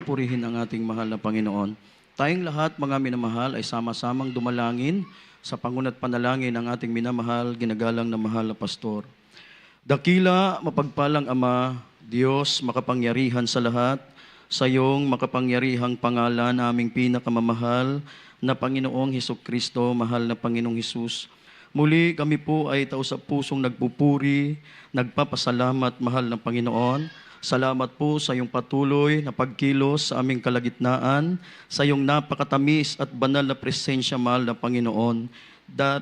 purihin ang ating mahal na Panginoon. Tayong lahat, mga minamahal, ay sama-samang dumalangin sa pangunat panalangin ng ating minamahal, ginagalang na mahal na pastor. Dakila, mapagpalang Ama, Diyos, makapangyarihan sa lahat, sa iyong makapangyarihang pangalan, aming pinakamamahal na Panginoong Hesukristo, mahal na Panginoong Hesus. Muli kami po ay taos-pusong nagpupuri, nagpapasalamat, mahal na Panginoon. Salamat po sa iyong patuloy na pagkilos sa aming kalagitnaan, sa iyong napakatamis at banal na presensya, mahal na Panginoon.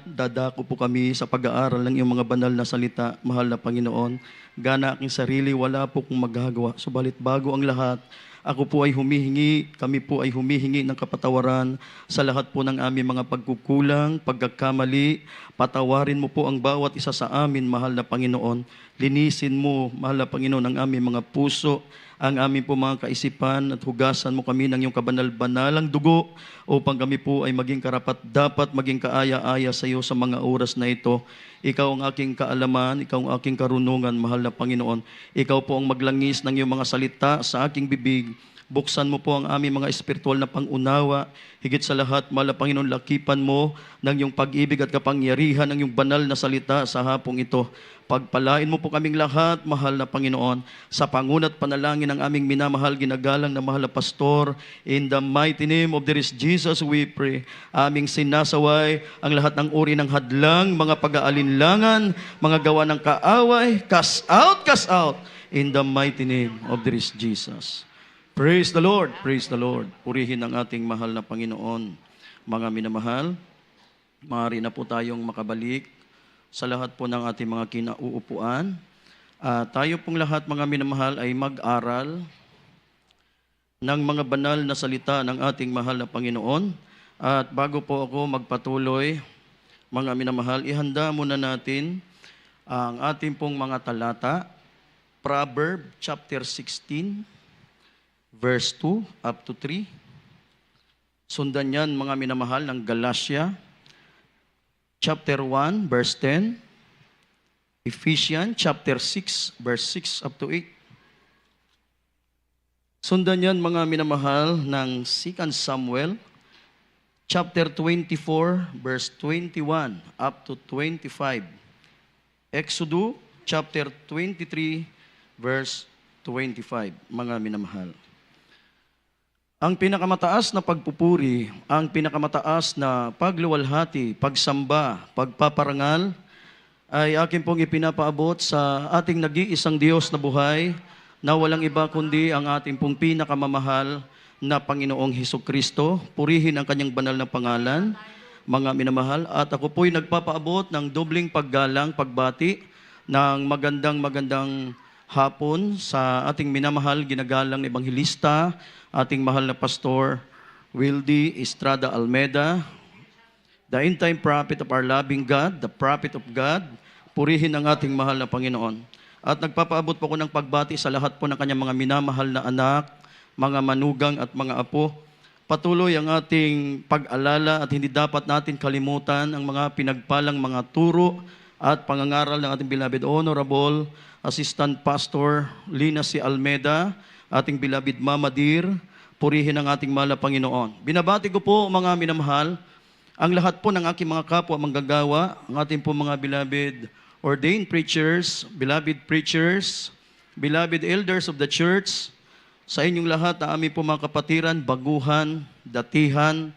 Dadako po kami sa pag-aaral ng iyong mga banal na salita, mahal na Panginoon. Gana aking sarili, wala po kong magagawa. Subalit bago ang lahat, ako po ay humihingi, kami po ay humihingi ng kapatawaran sa lahat po ng aming mga pagkukulang, pagkakamali. Patawarin mo po ang bawat isa sa amin, mahal na Panginoon. Linisin mo, mahal na Panginoon, ang aming mga puso, ang aming po mga kaisipan, at hugasan mo kami ng iyong kabanal-banalang dugo upang kami po ay maging karapat-dapat, maging kaaya-aya sa iyo sa mga oras na ito. Ikaw ang aking kaalaman, ikaw ang aking karunungan, mahal na Panginoon. Ikaw po ang maglangis ng iyong mga salita sa aking bibig. Buksan mo po ang aming mga espiritual na pangunawa. Higit sa lahat, mahal na Panginoon, lakipan mo ng iyong pag-ibig at kapangyarihan ng iyong banal na salita sa hapong ito. Pagpalain mo po kaming lahat, mahal na Panginoon, sa pangunat panalangin ng aming minamahal, ginagalang na mahal na pastor. In the mighty name of dear Jesus, we pray. Aming sinasaway ang lahat ng uri ng hadlang, mga pag-aalinlangan, mga gawa ng kaaway. Cast out, cast out. In the mighty name of dear Jesus. Praise the Lord, praise the Lord. Purihin ang ating mahal na Panginoon. Mga minamahal, maaari na po tayong makabalik sa lahat po ng ating mga kinauupuan. Tayo pong lahat, mga minamahal, ay mag-aral ng mga banal na salita ng ating mahal na Panginoon. At bago po ako magpatuloy, mga minamahal, ihanda muna natin ang ating pong mga talata. Proverbs chapter 16, verse 2 up to 3. Sundan yan, mga minamahal, ng Galatia chapter 1, verse 10. Ephesians chapter 6, verse 6 up to 8. Sundan yan, mga minamahal, ng 2 Samuel chapter 24, verse 21 up to 25. Exodus chapter 23, verse 25, mga minamahal. Ang pinakamataas na pagpupuri, ang pinakamataas na pagluwalhati, pagsamba, pagpaparangal, ay akin pong ipinapaabot sa ating nag-iisang Diyos na buhay, na walang iba kundi ang ating pong pinakamamahal na Panginoong Hesukristo. Purihin ang kanyang banal na pangalan, mga minamahal. At ako po'y nagpapaabot ng dobling paggalang, pagbati, ng magandang hapon sa ating minamahal, ginagalang na Ebanghelista, ating mahal na Pastor Wildy Estrada Almeda, the end-time prophet of our loving God, the prophet of God. Purihin ang ating mahal na Panginoon. At nagpapaabot po ko ng pagbati sa lahat po ng kanyang mga minamahal na anak, mga manugang at mga apo. Patuloy ang ating pag-alala at hindi dapat natin kalimutan ang mga pinagpalang mga turo at pangangaral ng ating beloved Honorable Assistant Pastor Lina C. Almeda, ating beloved Mama Dir. Purihin ang ating mahal na Panginoon. Binabati ko po, mga minamahal, ang lahat po ng aking mga kapwa manggagawa, ang ating po mga beloved ordained preachers, beloved elders of the church, sa inyong lahat na aming po mga kapatiran, baguhan, datihan,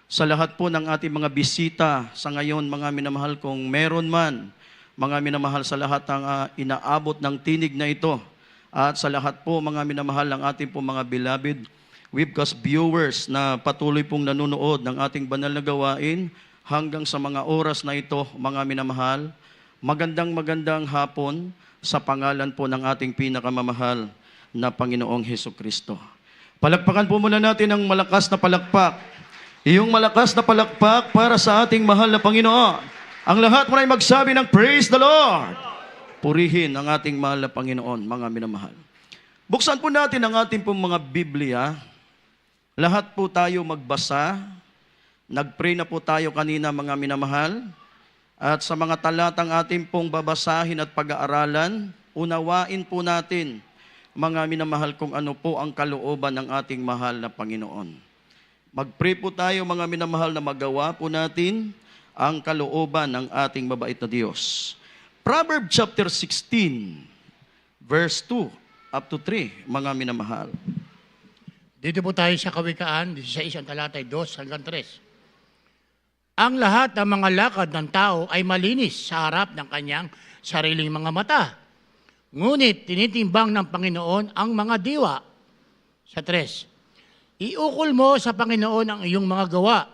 sa lahat po ng ating mga bisita sa ngayon, mga minamahal, kung meron man, mga minamahal, sa lahat ng inaabot ng tinig na ito, at sa lahat po, mga minamahal, ng ating po mga beloved webcast viewers na patuloy pong nanonood ng ating banal na gawain hanggang sa mga oras na ito, mga minamahal, magandang hapon sa pangalan po ng ating pinakamamahal na Panginoong Hesukristo. Palakpakan po muna natin ang malakas na palakpak. Iyong malakas na palakpak para sa ating mahal na Panginoon. Ang lahat mo ay magsabi ng Praise the Lord. Purihin ang ating mahal na Panginoon, mga minamahal. Buksan po natin ang ating pong mga Biblia. Lahat po tayo magbasa. Nag-pray na po tayo kanina, mga minamahal. At sa mga talatang ating pong babasahin at pag-aaralan, unawain po natin mga minamahal, kung ano po ang kalooban ng ating mahal na Panginoon. Mag-pray po tayo, mga minamahal, na magawa po natin ang kalooban ng ating mabait na Diyos. Proverbs chapter 16, verse 2 up to 3, mga minamahal. Dito po tayo sa Kawikaan, 16 ang talatay 2 hanggang 3. Ang lahat ng mga lakad ng tao ay malinis sa harap ng kanyang sariling mga mata. Ngunit tinitimbang ng Panginoon ang mga diwa. Sa 3, iukol mo sa Panginoon ang iyong mga gawa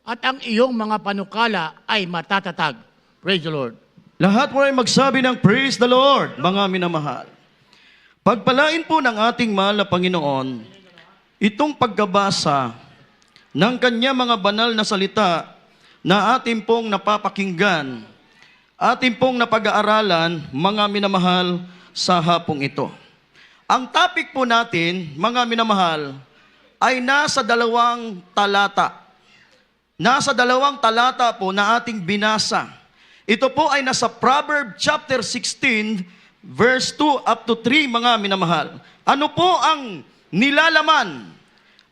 at ang iyong mga panukala ay matatatag. Praise the Lord. Lahat mo ay magsabi ng praise the Lord, mga minamahal. Pagpalain po ng ating mahal na Panginoon itong pagkabasa ng kanya mga banal na salita na ating pong napapakinggan, ating pong napag-aaralan, mga minamahal, sa hapong ito. Ang topic po natin, mga minamahal, ay nasa 2 talata. Nasa 2 talata po na ating binasa. Ito po ay nasa Proverbs chapter 16, verse 2 up to 3, mga minamahal. Ano po ang nilalaman?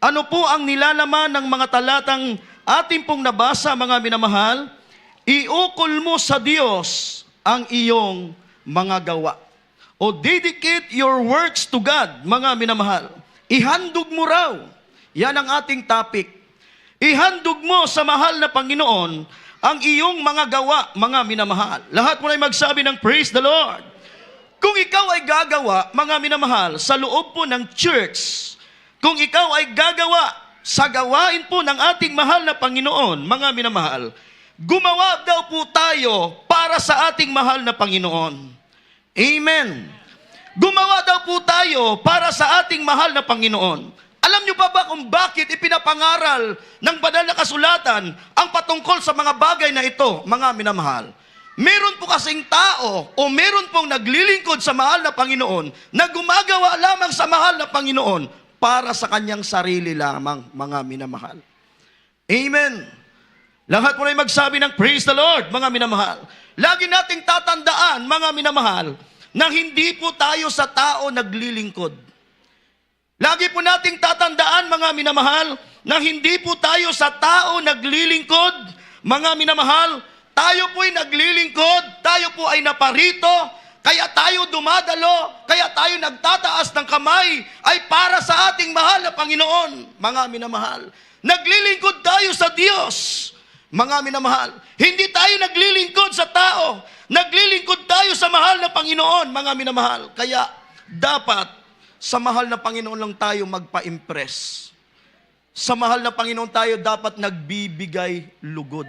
Ano po ang nilalaman ng mga talatang ating pong nabasa, mga minamahal? Iukol mo sa Diyos ang iyong mga gawa. O dedicate your works to God, mga minamahal. Ihandog mo raw. Yan ang ating topic. Ihandog mo sa mahal na Panginoon ang iyong mga gawa, mga minamahal. Lahat mo na magsabi ng praise the Lord. Kung ikaw ay gagawa, mga minamahal, sa loob po ng church, kung ikaw ay gagawa sa gawain po ng ating mahal na Panginoon, mga minamahal, gumawa daw po tayo para sa ating mahal na Panginoon. Amen. Gumawa daw po tayo para sa ating mahal na Panginoon. Alam niyo pa ba kung bakit ipinapangaral ng banal na kasulatan ang patungkol sa mga bagay na ito, mga minamahal? Meron po kasing tao o meron pong naglilingkod sa mahal na Panginoon na gumagawa lamang sa mahal na Panginoon para sa kanyang sarili lamang, mga minamahal. Amen. Lahat mo na magsabi ng praise the Lord, mga minamahal. Lagi nating tatandaan, mga minamahal, na hindi po tayo sa tao naglilingkod. Lagi po nating tatandaan, mga minamahal, na hindi po tayo sa tao naglilingkod, mga minamahal. Tayo po'y naglilingkod, tayo po ay naparito, kaya tayo dumadalo, kaya tayo nagtataas ng kamay, ay para sa ating mahal na Panginoon, mga minamahal. Naglilingkod tayo sa Diyos, mga minamahal. Hindi tayo naglilingkod sa tao, naglilingkod tayo sa mahal na Panginoon, mga minamahal. Kaya dapat sa mahal na Panginoon lang tayo magpa-impress. Sa mahal na Panginoon tayo dapat nagbibigay lugod.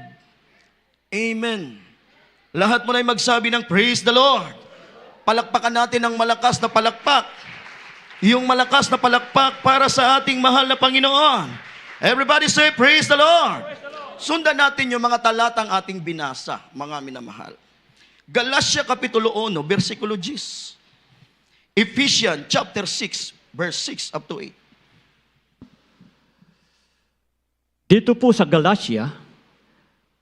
Amen. Lahat mo na magsabi ng praise the Lord. Palakpakan natin ng malakas na palakpak. Yung malakas na palakpak para sa ating mahal na Panginoon. Everybody say praise the Lord. Sundan natin yung mga talatang ating binasa, mga minamahal. Galatia Kapitulo 1, versikulo 10. Ephesians chapter 6, verse 6 up to 8. Dito po sa Galatia,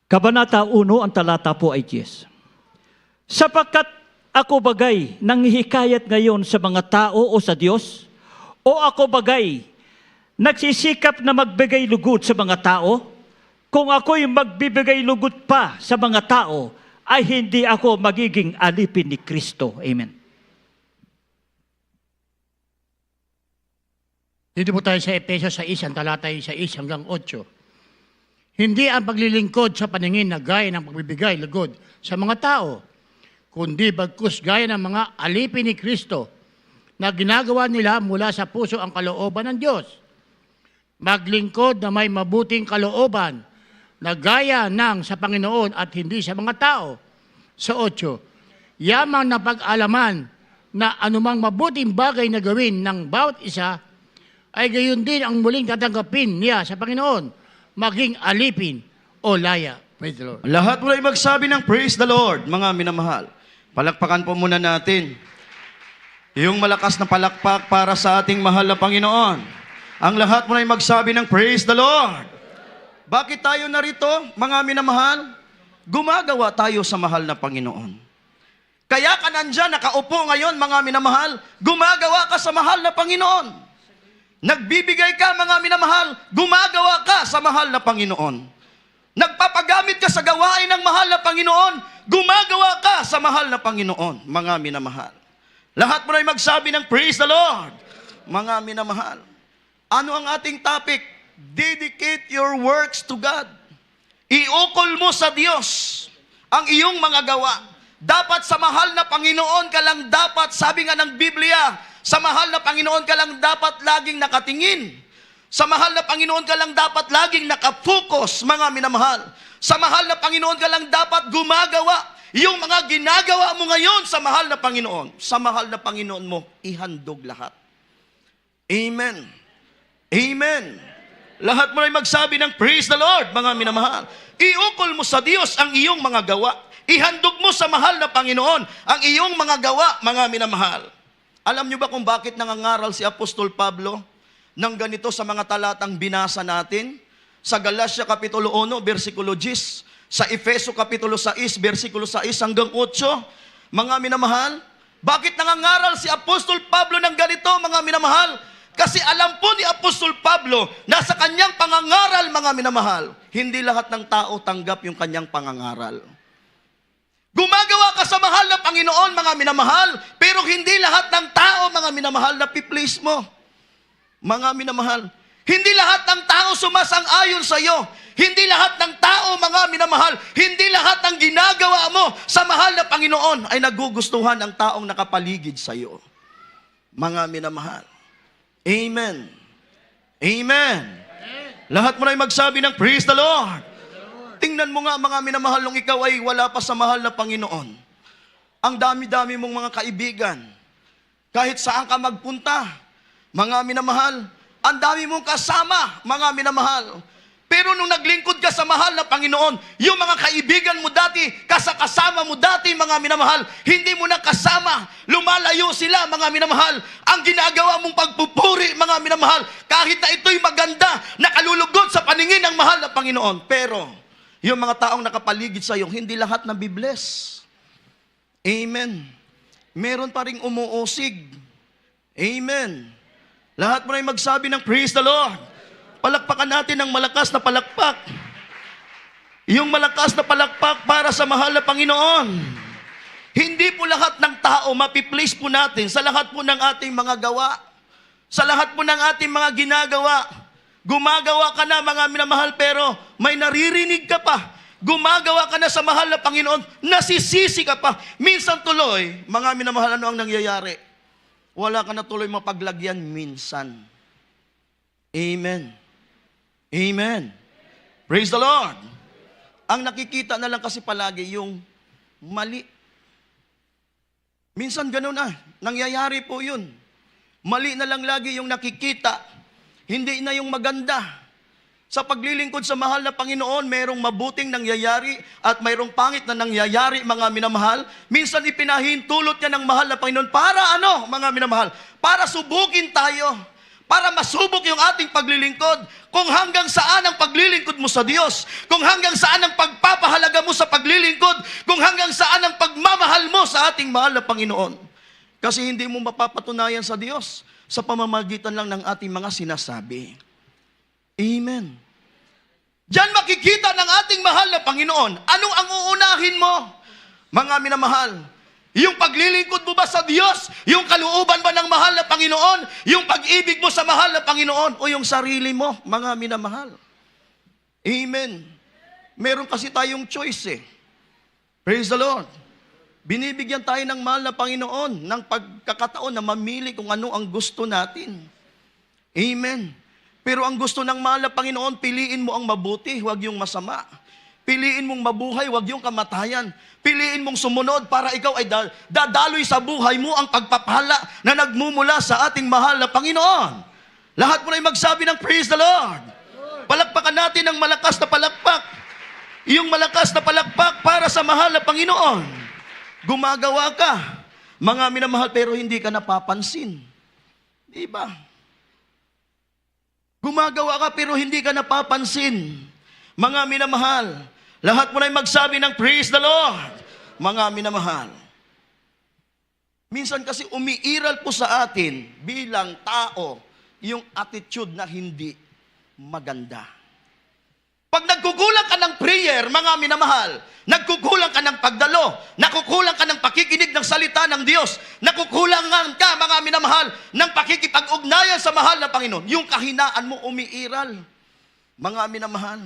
Kabanata 1, ang talata po ay 10. Sapagkat ako bagay nanghihikayat ngayon sa mga tao o sa Diyos? O ako bagay nagsisikap na magbigay lugod sa mga tao? Kung ako'y magbibigay lugod pa sa mga tao, ay hindi ako magiging alipin ni Kristo. Amen. Dito po tayo sa Efeso 6, ang talatay 6 hanggang 8. Hindi ang paglilingkod sa paningin na gaya ng pagbibigay lugod sa mga tao, kundi bagkus gaya ng mga alipin ni Kristo na ginagawa nila mula sa puso ang kalooban ng Diyos. Maglingkod na may mabuting kalooban na gaya ng sa Panginoon at hindi sa mga tao. Sa 8, yamang na pag-alaman na anumang mabuting bagay na gawin ng bawat isa ay gayon din ang muling tatanggapin niya sa Panginoon, maging alipin o laya. Praise the Lord. Lahat mo na magsabi ng praise the Lord, mga minamahal. Palakpakan po muna natin yung malakas na palakpak para sa ating mahal na Panginoon. Ang lahat mo na magsabi ng praise the Lord. Bakit tayo narito, mga minamahal? Gumagawa tayo sa mahal na Panginoon. Kaya ka nandyan, nakaupo ngayon, mga minamahal, gumagawa ka sa mahal na Panginoon. Nagbibigay ka, mga minamahal, gumagawa ka sa mahal na Panginoon. Nagpapagamit ka sa gawain ng mahal na Panginoon, gumagawa ka sa mahal na Panginoon, mga minamahal. Lahat mo na magsabi ng praise the Lord, mga minamahal. Ano ang ating topic? Dedicate your works to God. Iukol mo sa Diyos ang iyong mga gawa. Dapat sa mahal na Panginoon ka lang dapat, sabi nga ng Biblia, sa mahal na Panginoon ka lang dapat laging nakatingin. Sa mahal na Panginoon ka lang dapat laging nakafocus, mga minamahal. Sa mahal na Panginoon ka lang dapat gumagawa. Yung mga ginagawa mo ngayon sa mahal na Panginoon, sa mahal na Panginoon mo, ihandog lahat. Amen. Amen. Lahat mo ay magsabi ng praise the Lord, mga minamahal. Iukol mo sa Diyos ang iyong mga gawa. Ihandog mo sa mahal na Panginoon ang iyong mga gawa, mga minamahal. Alam niyo ba kung bakit nangangaral si Apostol Pablo ng ganito sa mga talatang binasa natin? Sa Galatia Kapitulo 1, versikulo 10, sa Efeso Kapitulo 6, versikulo 6 hanggang 8, mga minamahal, bakit nangangaral si Apostol Pablo ng ganito, mga minamahal? Kasi alam po ni Apostol Pablo na sa kanyang pangangaral, mga minamahal, hindi lahat ng tao tanggap yung kanyang pangangaral. Gumagawa ka sa mahal na Panginoon, mga minamahal, pero hindi lahat ng tao, mga minamahal, na pi-please mo. Mga minamahal, hindi lahat ng tao sumasang-ayon sa iyo. Hindi lahat ng tao, mga minamahal, hindi lahat ng ginagawa mo sa mahal na Panginoon ay nagugustuhan ng taong nakapaligid sa iyo. Mga minamahal. Amen. Amen. Lahat mo na magsabi ng praise the Lord. Tingnan mo nga, mga minamahal, nung ikaw ay wala pa sa mahal na Panginoon. Ang dami-dami mong mga kaibigan. Kahit saan ka magpunta, mga minamahal, ang dami mong kasama, mga minamahal. Pero nung naglingkod ka sa mahal na Panginoon, yung mga kaibigan mo dati, kasama mo dati, mga minamahal, hindi mo na kasama. Lumalayo sila, mga minamahal. Ang ginagawa mong pagpupuri, mga minamahal, kahit na ito'y maganda, nakalulugod sa paningin ng mahal na Panginoon. Pero, yung mga taong nakapaligid sa iyo, hindi lahat na bibless. Amen. Meron pa ring umuusig. Amen. Lahat mo na magsabi ng praise the Lord. Palakpakan natin ng malakas na palakpak. Yung malakas na palakpak para sa mahal na Panginoon. Hindi po lahat ng tao mapi-please po natin sa lahat po ng ating mga gawa. Sa lahat po ng ating mga ginagawa. Gumagawa ka na, mga minamahal, pero may naririnig ka pa. Gumagawa ka na sa mahal na Panginoon, nasisisi ka pa. Minsan tuloy, mga minamahal, ano ang nangyayari? Wala ka na tuloy mapaglagyan minsan. Amen. Amen. Praise the Lord. Ang nakikita na lang kasi palagi yung mali. Minsan ganun na, nangyayari po yun. Mali na lang lagi yung nakikita. Hindi na yung maganda. Sa paglilingkod sa mahal na Panginoon, mayroong mabuting nangyayari at mayroong pangit na nangyayari, mga minamahal. Minsan ipinahintulot niya ng mahal na Panginoon para ano, mga minamahal? Para subukin tayo. Para masubok yung ating paglilingkod. Kung hanggang saan ang paglilingkod mo sa Diyos. Kung hanggang saan ang pagpapahalaga mo sa paglilingkod. Kung hanggang saan ang pagmamahal mo sa ating mahal na Panginoon. Kasi hindi mo mapapatunayan sa Diyos sa pamamagitan lang ng ating mga sinasabi. Amen. Diyan makikita ng ating mahal na Panginoon. Ano ang uunahin mo? Mga minamahal, yung paglilingkod mo ba sa Diyos? Yung kalooban ba ng mahal na Panginoon? Yung pag-ibig mo sa mahal na Panginoon? O yung sarili mo, mga minamahal? Amen. Meron kasi tayong choice eh. Praise the Lord. Binibigyan tayo ng mahal na Panginoon ng pagkakataon na mamili kung ano ang gusto natin. Amen. Pero ang gusto ng mahal na Panginoon, piliin mo ang mabuti, huwag yung masama. Piliin mong mabuhay, huwag yung kamatayan. Piliin mong sumunod para ikaw ay dadaloy sa buhay mo ang pagpapala na nagmumula sa ating mahal na Panginoon. Lahat mo na magsabi ng praise the Lord. Palakpakan natin ng malakas na palakpak. Yung malakas na palakpak para sa mahal na Panginoon. Gumagawa ka, mga minamahal, pero hindi ka napapansin. Di ba? Gumagawa ka pero hindi ka napapansin. Mga minamahal, lahat mo na magsabi ng praise the Lord. Mga minamahal. Minsan kasi umiiral po sa atin bilang tao yung attitude na hindi maganda. Pag nagkukulang ka ng prayer, mga minamahal, nagkukulang ka ng pagdalo, nakukulang ka ng pakikinig ng salita ng Diyos, nakukulangan ka, mga minamahal, ng pakikipag-ugnayan sa mahal na Panginoon, yung kahinaan mo umiiral, mga minamahal.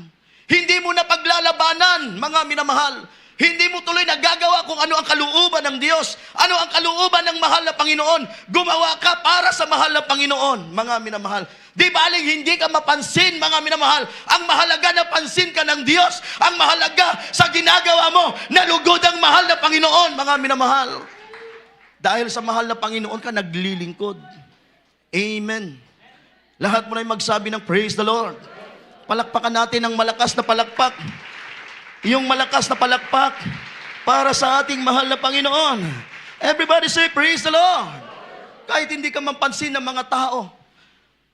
Hindi mo na paglalabanan, mga minamahal. Hindi mo tuloy nagagawa kung ano ang kalooban ng Diyos, ano ang kalooban ng mahal na Panginoon. Gumawa ka para sa mahal na Panginoon, mga minamahal. Di baling hindi ka mapansin, mga minamahal. Ang mahalaga na pansin ka ng Diyos. Ang mahalaga sa ginagawa mo, nalugod ang mahal na Panginoon, mga minamahal. Dahil sa mahal na Panginoon ka, naglilingkod. Amen. Lahat mo na magsabi ng praise the Lord. Palakpakan natin ng malakas na palakpak. Yung malakas na palakpak para sa ating mahal na Panginoon. Everybody say, praise the Lord. Kahit hindi ka mapansin ng mga tao,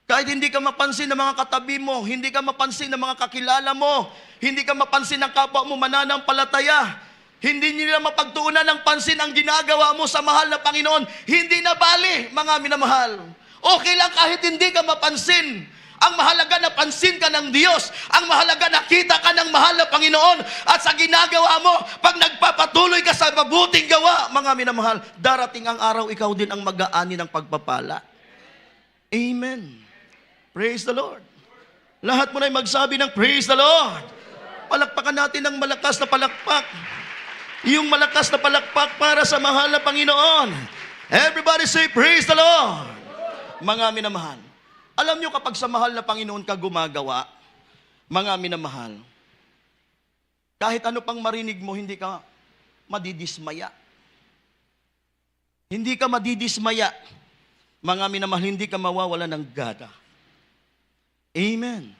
kahit hindi ka mapansin ng mga katabi mo, hindi ka mapansin ng mga kakilala mo, hindi ka mapansin ng kapwa mo mananampalataya, hindi nila mapagtuunan ng pansin ang ginagawa mo sa mahal na Panginoon, hindi na bali, mga minamahal. Okay lang kahit hindi ka mapansin. Ang mahalaga na pansin ka ng Diyos. Ang mahalaga nakita ka ng mahal na Panginoon. At sa ginagawa mo, pag nagpapatuloy ka sa mabuting gawa, mga minamahal, darating ang araw ikaw din ang mag-aani ng pagpapala. Amen. Praise the Lord. Lahat mo na magsabi ng praise the Lord. Palakpakan natin ng malakas na palakpak. Yung malakas na palakpak para sa mahal na Panginoon. Everybody say praise the Lord. Mga minamahal. Alam nyo kapag sa mahal na Panginoon ka gumagawa, mga minamahal, kahit ano pang marinig mo, hindi ka madidismaya. Hindi ka madidismaya. Mga minamahal, hindi ka mawawala ng gana. Amen.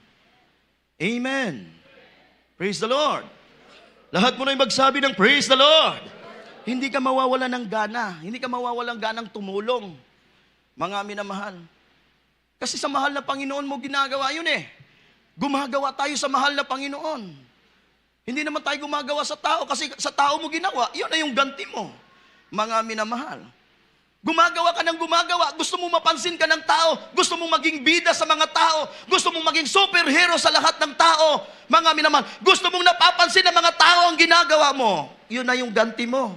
Amen. Praise the Lord. Lahat mo na magsabi ng praise the Lord. Hindi ka mawawala ng gana. Hindi ka mawawala ng ganang tumulong. Mga minamahal. Kasi sa mahal na Panginoon mo ginagawa yun eh. Gumagawa tayo sa mahal na Panginoon. Hindi naman tayo gumagawa sa tao kasi sa tao mo ginawa, yun na yung ganti mo. Mga minamahal. Gumagawa ka ng gumagawa, gusto mo mapansin ka ng tao, gusto mo maging bida sa mga tao, gusto mong maging superhero sa lahat ng tao, mga minamahal, gusto mong napapansin ng mga tao ang ginagawa mo, yun na yung ganti mo.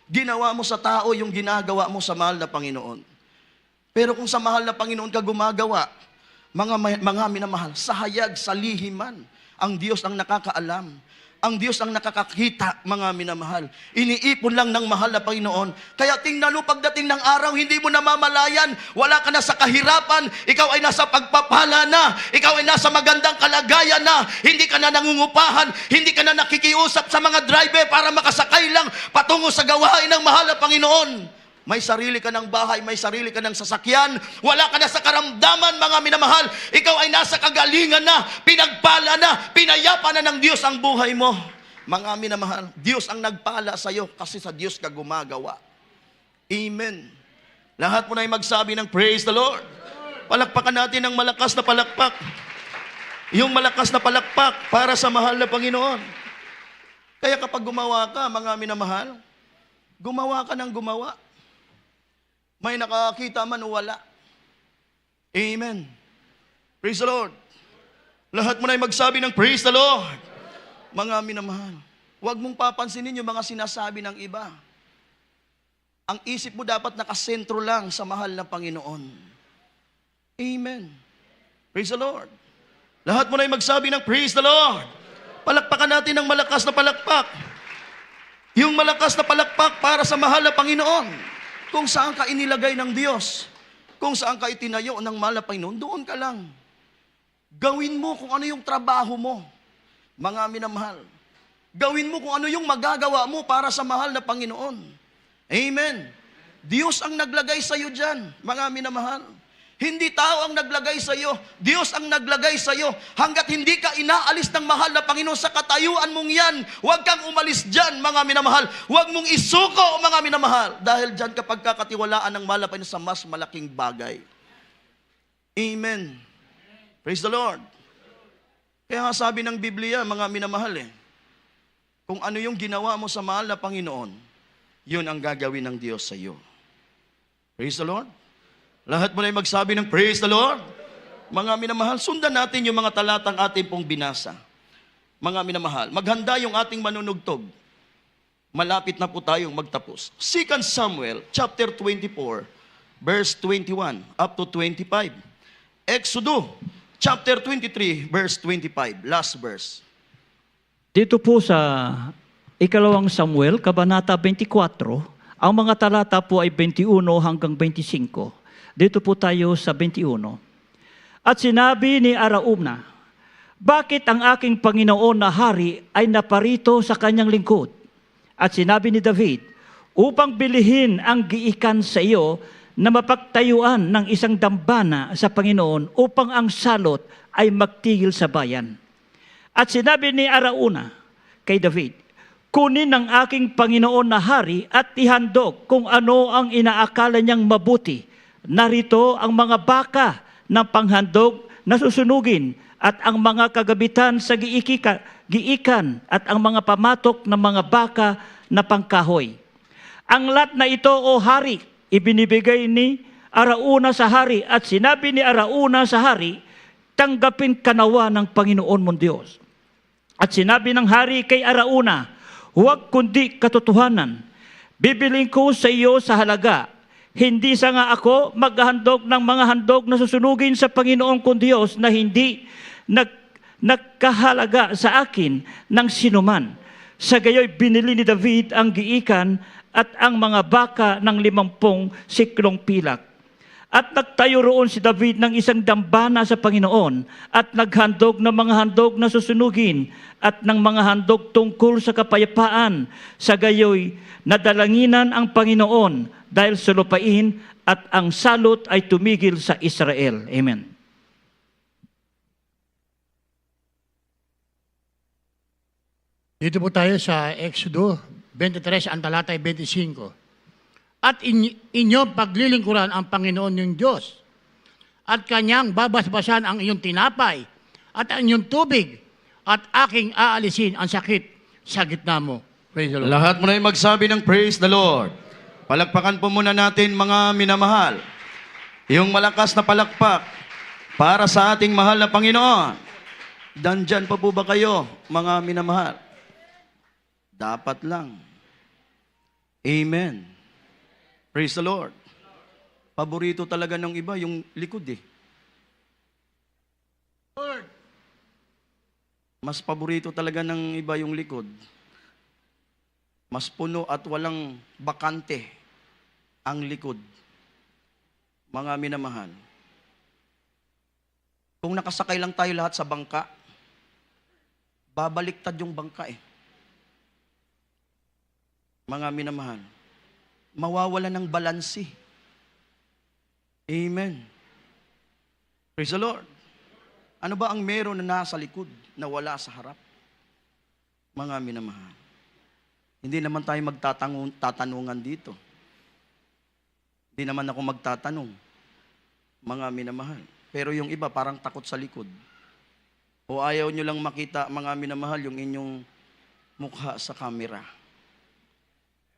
Ginawa mo sa tao yung ginagawa mo sa mahal na Panginoon. Pero kung sa mahal na Panginoon ka gumagawa, mga minamahal, sa hayag, sa lihiman, ang Diyos ang nakakaalam. Ang Diyos ang nakakakita, mga minamahal. Iniipon lang ng mahal na Panginoon. Kaya tingnan mo, pagdating ng araw, hindi mo namamalayan. Wala ka na sa kahirapan. Ikaw ay nasa pagpapala na. Ikaw ay nasa magandang kalagayan na. Hindi ka na nangungupahan. Hindi ka na nakikiusap sa mga driver para makasakay lang patungo sa gawain ng mahal na Panginoon. May sarili ka ng bahay, may sarili ka ng sasakyan, wala ka na sa karamdaman, mga minamahal. Ikaw ay nasa kagalingan na, pinagpala na, pinayapa na ng Diyos ang buhay mo. Mga minamahal, Diyos ang nagpala sa iyo kasi sa Diyos ka gumagawa. Amen. Lahat mo na ay magsabi ng praise the Lord. Palakpakan natin ng malakas na palakpak. Yung malakas na palakpak para sa mahal na Panginoon. Kaya kapag gumawa ka, mga minamahal, gumawa ka ng gumawa. May nakakita man o wala. Amen. Praise the Lord. Lahat mo na ay magsabi ng praise the Lord. Mga minamahal, huwag mong papansinin yung mga sinasabi ng iba. Ang isip mo dapat nakasentro lang sa mahal na Panginoon. Amen. Praise the Lord. Lahat mo na ay magsabi ng praise the Lord. Palakpakan natin ng malakas na palakpak. Yung malakas na palakpak para sa mahal na Panginoon. Kung saan ka inilagay ng Diyos, kung saan ka itinayo ng mahal na Panginoon, doon ka lang. Gawin mo kung ano yung trabaho mo, mga minamahal. Gawin mo kung ano yung magagawa mo para sa mahal na Panginoon. Amen. Diyos ang naglagay sa iyo dyan, mga minamahal. Hindi tao ang naglagay sa iyo, Diyos ang naglagay sa iyo. Hanggat hindi ka inaalis ng mahal na Panginoon sa katayuan mong yan, huwag kang umalis dyan, mga minamahal. Huwag mong isuko, mga minamahal. Dahil dyan kapag kakatiwalaan ng mahal na Panginoon sa mas malaking bagay. Amen. Praise the Lord. Kaya nga sabi ng Biblia, mga minamahal kung ano yung ginawa mo sa mahal na Panginoon, yun ang gagawin ng Diyos sa iyo. Praise the Lord. Lahat mo na yung magsabi ng praise the Lord. Mga minamahal, sundan natin yung mga talatang ating pong binasa. Mga minamahal, maghanda yung ating manunugtog. Malapit na po tayong magtapos. 2 Samuel chapter 24, verse 21 up to 25. Exodo chapter 23, verse 25, last verse. Dito po sa ikalawang Samuel, Kabanata 24, ang mga talata po ay 21 hanggang 25. Dito po tayo sa 21. At sinabi ni Arauna, bakit ang aking Panginoon na hari ay naparito sa kanyang lingkod? At sinabi ni David, upang bilihin ang giikan sa iyo na mapagtayuan ng isang dambana sa Panginoon upang ang salot ay magtigil sa bayan. At sinabi ni Arauna kay David, kunin ang aking Panginoon na hari at ihandog kung ano ang inaakala niyang mabuti. Narito ang mga baka ng panghandog na susunugin at ang mga kagabitan sa giikan at ang mga pamatok ng mga baka na pangkahoy. Ang lat na ito, o hari, ibinibigay ni Arauna sa hari at sinabi ni Arauna sa hari, tanggapin kanawa ng Panginoon mong Diyos. At sinabi ng hari kay Arauna, huwag kundi katotohanan, bibiling ko sa iyo sa halaga. Hindi sa nga ako maghahandog ng mga handog na susunugin sa Panginoon kong Diyos na hindi nagkahalaga sa akin ng sinuman. Sa gayoy binili ni David ang giikan at ang mga baka ng 50 siklong pilak. At nagtayo roon si David ng isang dambana sa Panginoon at naghandog ng mga handog na susunugin at ng mga handog tungkol sa kapayapaan. Sa gayoy nadalanginan ang Panginoon dahil sa lupain at ang salot ay tumigil sa Israel. Amen. Dito po tayo sa Exodo 23, ang talata ay 25. At inyong paglilingkuran ang Panginoon yung Diyos at kanyang babasbasan ang inyong tinapay at ang inyong tubig at aking aalisin ang sakit sa gitna mo. Praise the Lord. Lahat mo na yung magsabi ng praise the Lord. Palakpakan po muna natin, mga minamahal, yung malakas na palakpak para sa ating mahal na Panginoon. Dandyan pa po ba kayo, mga minamahal? Dapat lang. Amen. Praise the Lord. Paborito talaga ng iba yung likod eh. Lord. Mas paborito talaga ng iba yung likod. Mas puno at walang bakante ang likod. Mga minamahal. Kung nakasakay lang tayo lahat sa bangka, babaliktad yung bangka eh. Mga minamahal. Mawawala ng balansi. Amen. Praise the Lord. Ano ba ang meron na nasa likod na wala sa harap? Mga minamahal. Hindi naman tayo tatanungan dito. Hindi naman ako magtatanong. Mga minamahal. Pero yung iba parang takot sa likod. O ayaw nyo lang makita, mga minamahal, yung inyong mukha sa camera.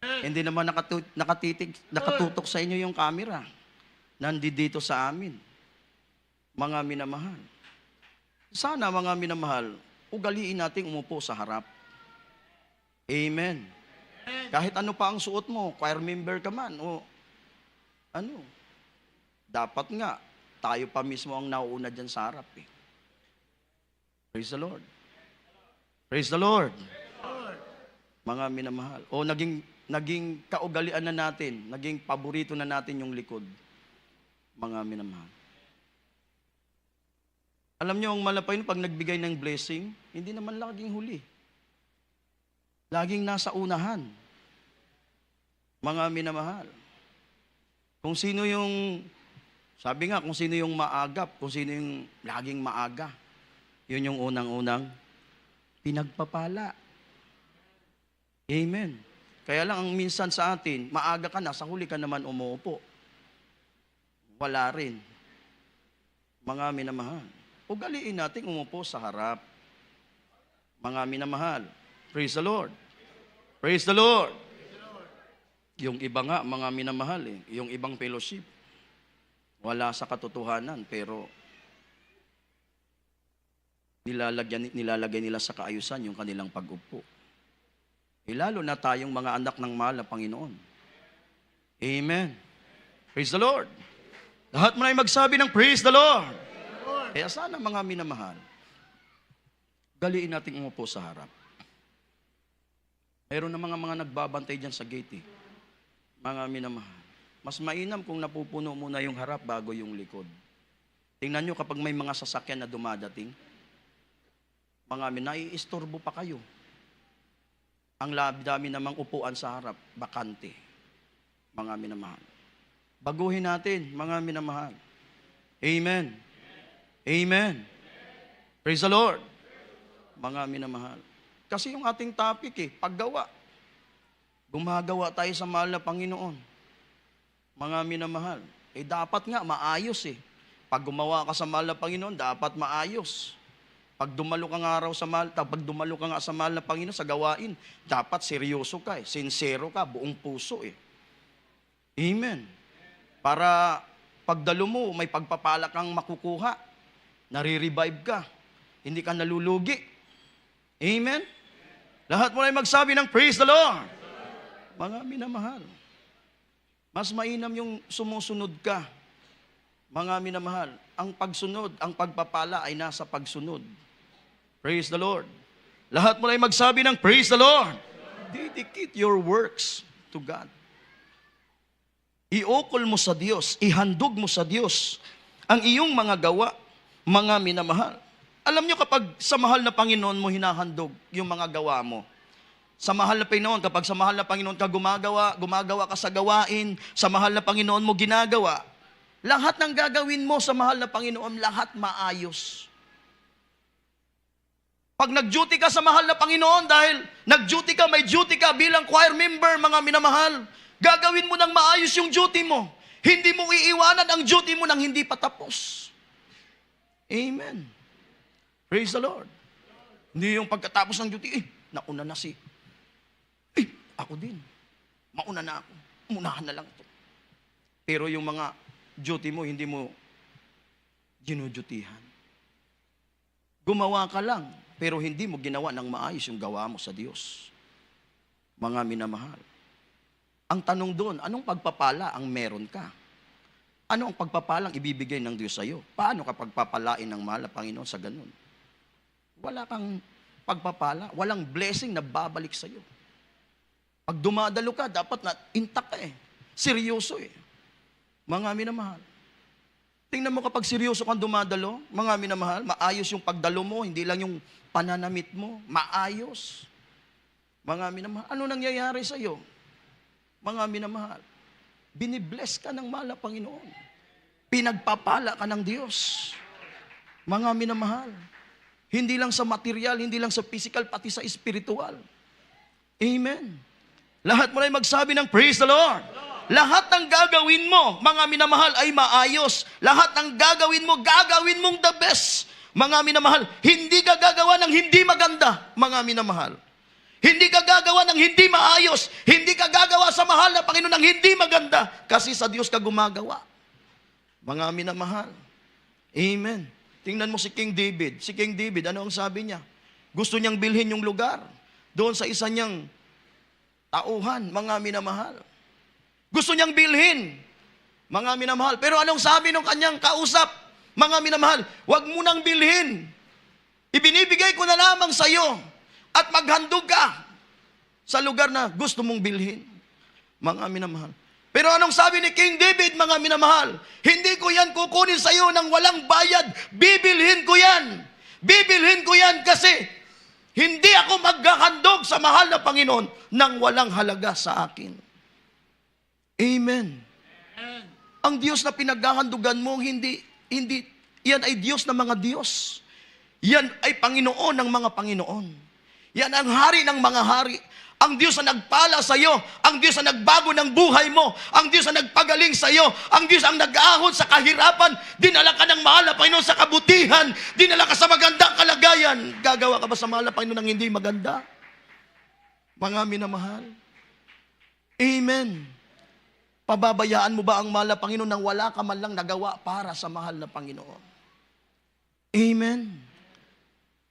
Hindi naman nakatutok sa inyo yung camera. Nandito sa amin. Mga minamahal. Sana, mga minamahal, ugaliin natin umupo sa harap. Amen. Kahit ano pa ang suot mo, choir member ka man, o ano, dapat nga, tayo pa mismo ang nauuna dyan sa harap eh. Praise the Lord. Praise the Lord. Mga minamahal. O naging kaugalian na natin, naging paborito na natin yung likod. Mga minamahal. Alam niyo, ang malapay pag nagbigay ng blessing, hindi naman laging huli. Laging nasa unahan. Mga minamahal. Kung sino yung, sabi nga, kung sino yung maagap, kung sino yung laging maaga, yun yung unang-unang pinagpapala. Amen. Kaya lang, ang minsan sa atin, maaga ka na, sa huli ka naman umuupo. Wala rin. Mga minamahal. Ugaliin natin umupo sa harap. Mga minamahal. Praise the Lord. Praise the Lord. Yung iba nga, mga minamahal yung ibang fellowship, wala sa katotohanan, pero nilalagay nila sa kaayusan yung kanilang pag-upo. Lalo na tayong mga anak ng mahal na Panginoon. Amen. Praise the Lord. Lahat mo na ay magsabi ng praise the Lord. Kaya sana mga minamahal, galiin natin umupo sa harap. Mayroon na mga nagbabantay dyan sa gate Mga minamahal, mas mainam kung napupuno muna yung harap bago yung likod. Tingnan nyo kapag may mga sasakyan na dumadating, mga naiistorbo pa kayo. Ang dami namang upuan sa harap, bakante. Mga minamahal. Baguhin natin, mga minamahal. Amen. Amen. Praise the Lord. Mga minamahal. Kasi yung ating topic paggawa. Gumagawa tayo sa mahal na Panginoon. Mga minamahal. Dapat nga maayos Pag gumawa ka sa mahal na Panginoon, dapat maayos. Pag dumalo ka nga sa mahal na Panginoon sa gawain, dapat seryoso ka sincero ka, buong puso Amen. Para pagdalo mo, may pagpapala kang makukuha. Nare-revive ka. Hindi ka nalulugi. Amen. Lahat mo na magsabi ng praise the Lord. Mga minamahal, mas mainam yung sumusunod ka. Mga minamahal, ang pagsunod, ang pagpapala ay nasa pagsunod. Praise the Lord. Lahat mo na magsabi ng praise the Lord. Dedicate your works to God. Iukol mo sa Diyos, ihandog mo sa Diyos ang iyong mga gawa, mga minamahal. Alam nyo kapag sa mahal na Panginoon mo hinahandog yung mga gawa mo, sa mahal na Panginoon, kapag sa mahal na Panginoon ka gumagawa ka sa gawain, sa mahal na Panginoon mo ginagawa, lahat ng gagawin mo sa mahal na Panginoon, lahat maayos. Pag nag-duty ka sa mahal na Panginoon, dahil nag-duty ka, may duty ka bilang choir member, mga minamahal, gagawin mo ng maayos yung duty mo. Hindi mo iiwanan ang duty mo nang hindi pa tapos. Amen. Praise the Lord. Hindi yung pagkatapos ng duty, nauna na ako din. Mauna na ako. Unahan na lang ito. Pero yung mga duty mo, hindi mo ginudutihan. Gumawa ka lang, pero hindi mo ginawa ng maayos yung gawa mo sa Diyos. Mga minamahal. Ang tanong doon, anong pagpapala ang meron ka? Ano ang pagpapalang ibibigay ng Diyos sa iyo? Paano ka pagpapalain ng mahal na Panginoon sa ganun? Wala kang pagpapala, walang blessing na babalik sa iyo. Pag dumadalo ka, dapat na intact ka seryoso Mga minamahal. Tingnan mo kapag seryoso kang dumadalo, mga minamahal, maayos yung pagdalo mo, hindi lang yung pananamit mo, maayos. Mga minamahal, ano nangyayari sa iyo? Mga minamahal, binibless ka ng mahal na Panginoon. Pinagpapala ka ng Diyos. Mga minamahal, hindi lang sa material, hindi lang sa physical, pati sa spiritual. Amen. Lahat mo na magsabi ng praise the Lord. Lahat ng gagawin mo, mga minamahal, ay maayos. Lahat ng gagawin mong the best. Mga minamahal, hindi ka gagawa ng hindi maganda, mga minamahal. Hindi ka gagawa ng hindi maayos. Hindi ka gagawa sa mahal na Panginoon ng hindi maganda. Kasi sa Diyos ka gumagawa. Mga minamahal. Amen. Tingnan mo si King David. Si King David, ano ang sabi niya? Gusto niyang bilhin yung lugar. Doon sa isa niyang tauhan, mga minamahal. Gusto niyang bilhin, mga minamahal. Pero anong sabi ng kanyang kausap? Mga minamahal, huwag mo nang bilhin. Ibinibigay ko na lamang sa iyo at maghandog ka sa lugar na gusto mong bilhin. Mga minamahal. Pero anong sabi ni King David, mga minamahal? Hindi ko yan kukunin sa iyo ng walang bayad. Bibilhin ko yan. Bibilhin ko yan kasi hindi ako maghahandog sa mahal na Panginoon ng walang halaga sa akin. Amen. Ang Diyos na pinaghahandugan mo, hindi, yan ay Diyos ng mga Diyos. Yan ay Panginoon ng mga Panginoon. Yan ang hari ng mga hari. Ang Diyos na nagpala sa iyo, ang Diyos na nagbago ng buhay mo, ang Diyos na nagpagaling sa iyo, ang Diyos ang nag-aahon sa kahirapan, dinala ka ng mahal na Panginoon sa kabutihan, dinala ka sa magandang kalagayan. Gagawa ka ba sa mahal na Panginoon ng hindi maganda? Mga minamahal. Amen. Pababayaan mo ba ang mahal na Panginoon nang wala ka man lang nagawa para sa mahal na Panginoon? Amen.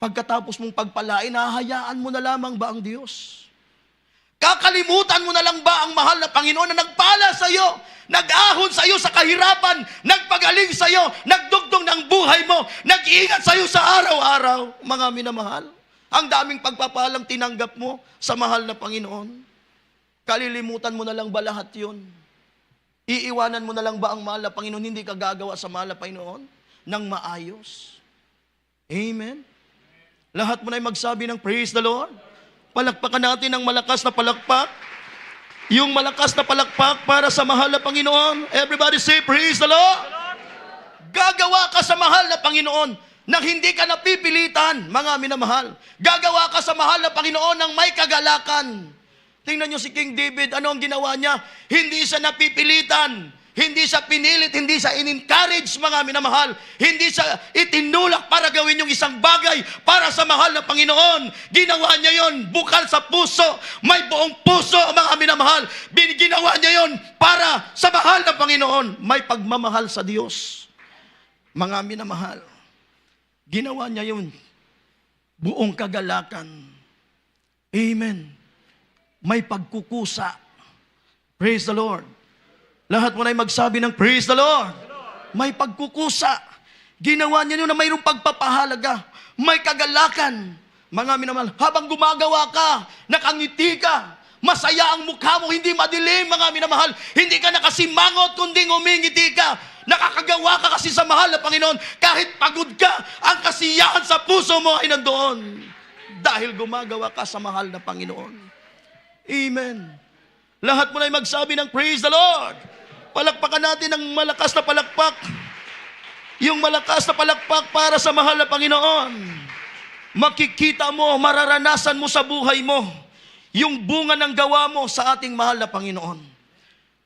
Pagkatapos mong pagpalain, hahayaan mo na lamang ba ang Diyos? Kakalimutan mo na lang ba ang mahal na Panginoon na nagpala sa iyo, nag-ahon sa iyo sa kahirapan, nagpagaling sa iyo, nagdugtong ng buhay mo, nag-iingat sa iyo sa araw-araw, mga minamahal? Ang daming pagpapalang tinanggap mo sa mahal na Panginoon. Kalilimutan mo na lang ba lahat yun? Iiwanan mo na lang ba ang mahal na Panginoon? Hindi ka gagawa sa mahal na Panginoon ng maayos? Amen? Lahat mo na magsabi ng praise the Lord. Palakpakan natin ng malakas na palakpak. Yung malakas na palakpak para sa mahal na Panginoon. Everybody say praise the Lord. Gagawa ka sa mahal na Panginoon nang hindi ka napipilitan, mga minamahal. Gagawa ka sa mahal na Panginoon nang may kagalakan. Tingnan nyo si King David, ano ang ginawa niya? Hindi siya napipilitan, hindi siya pinilit, hindi siya in-encourage, mga minamahal. Hindi siya itinulak para gawin yung isang bagay para sa mahal na Panginoon. Ginawa niya yon bukal sa puso, may buong puso, mga minamahal. Ginawa niya yon para sa mahal na Panginoon. May pagmamahal sa Diyos, mga minamahal. Ginawa niya yun buong kagalakan. Amen. May pagkukusa. Praise the Lord. Lahat mo na magsabi ng praise the Lord. May pagkukusa. Ginawa niya yun na mayroong pagpapahalaga. May kagalakan. Mga minamahal, habang gumagawa ka, nakangiti ka, masaya ang mukha mo, hindi madilim, mga minamahal. Hindi ka nakasimangot, kundi ngumingiti ka. Nakakagawa ka kasi sa mahal na Panginoon. Kahit pagod ka, ang kasiyahan sa puso mo ay nandoon. Dahil gumagawa ka sa mahal na Panginoon. Amen. Lahat mo na magsabi ng praise the Lord. Palakpakan natin ng malakas na palakpak. Yung malakas na palakpak para sa mahal na Panginoon. Makikita mo, mararanasan mo sa buhay mo yung bunga ng gawa mo sa ating mahal na Panginoon.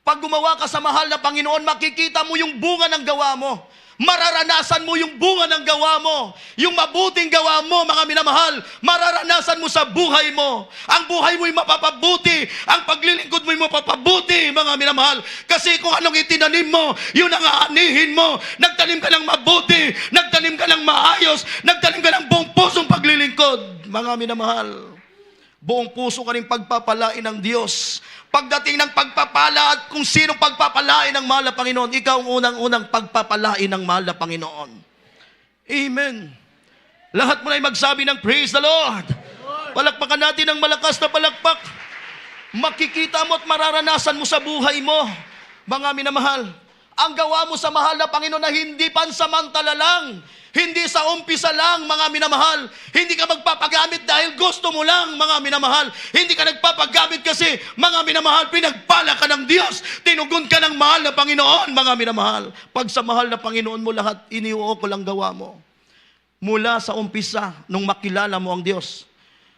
Pag gumawa ka sa mahal na Panginoon, makikita mo yung bunga ng gawa mo. Mararanasan mo yung bunga ng gawa mo. Yung mabuting gawa mo, mga minamahal, mararanasan mo sa buhay mo. Ang buhay mo'y mapapabuti. Ang paglilingkod mo'y mapapabuti, mga minamahal. Kasi kung anong itinanim mo, yun ang aanihin mo. Nagtanim ka ng mabuti, nagtanim ka ng maayos, nagtanim ka ng buong pusong paglilingkod, mga minamahal. Buong puso ka rin pagpapalain ng Diyos. Pagdating ng pagpapala at kung sinong pagpapalain ng mahal na Panginoon, ikaw ang unang-unang pagpapalain ng mahal na Panginoon. Amen. Lahat mo na magsabi ng praise the Lord. Palakpakan natin ng malakas na palakpak. Makikita mo at mararanasan mo sa buhay mo, mga minamahal, ang gawa mo sa mahal na Panginoon na hindi pansamantala lang. Hindi sa umpisa lang, mga minamahal. Hindi ka magpapagamit dahil gusto mo lang, mga minamahal. Hindi ka nagpapagamit kasi, mga minamahal, pinagpala ka ng Diyos. Tinugon ka ng mahal na Panginoon, mga minamahal. Pag sa mahal na Panginoon mo lahat, iniuukol ang gawa mo. Mula sa umpisa, nung makilala mo ang Diyos,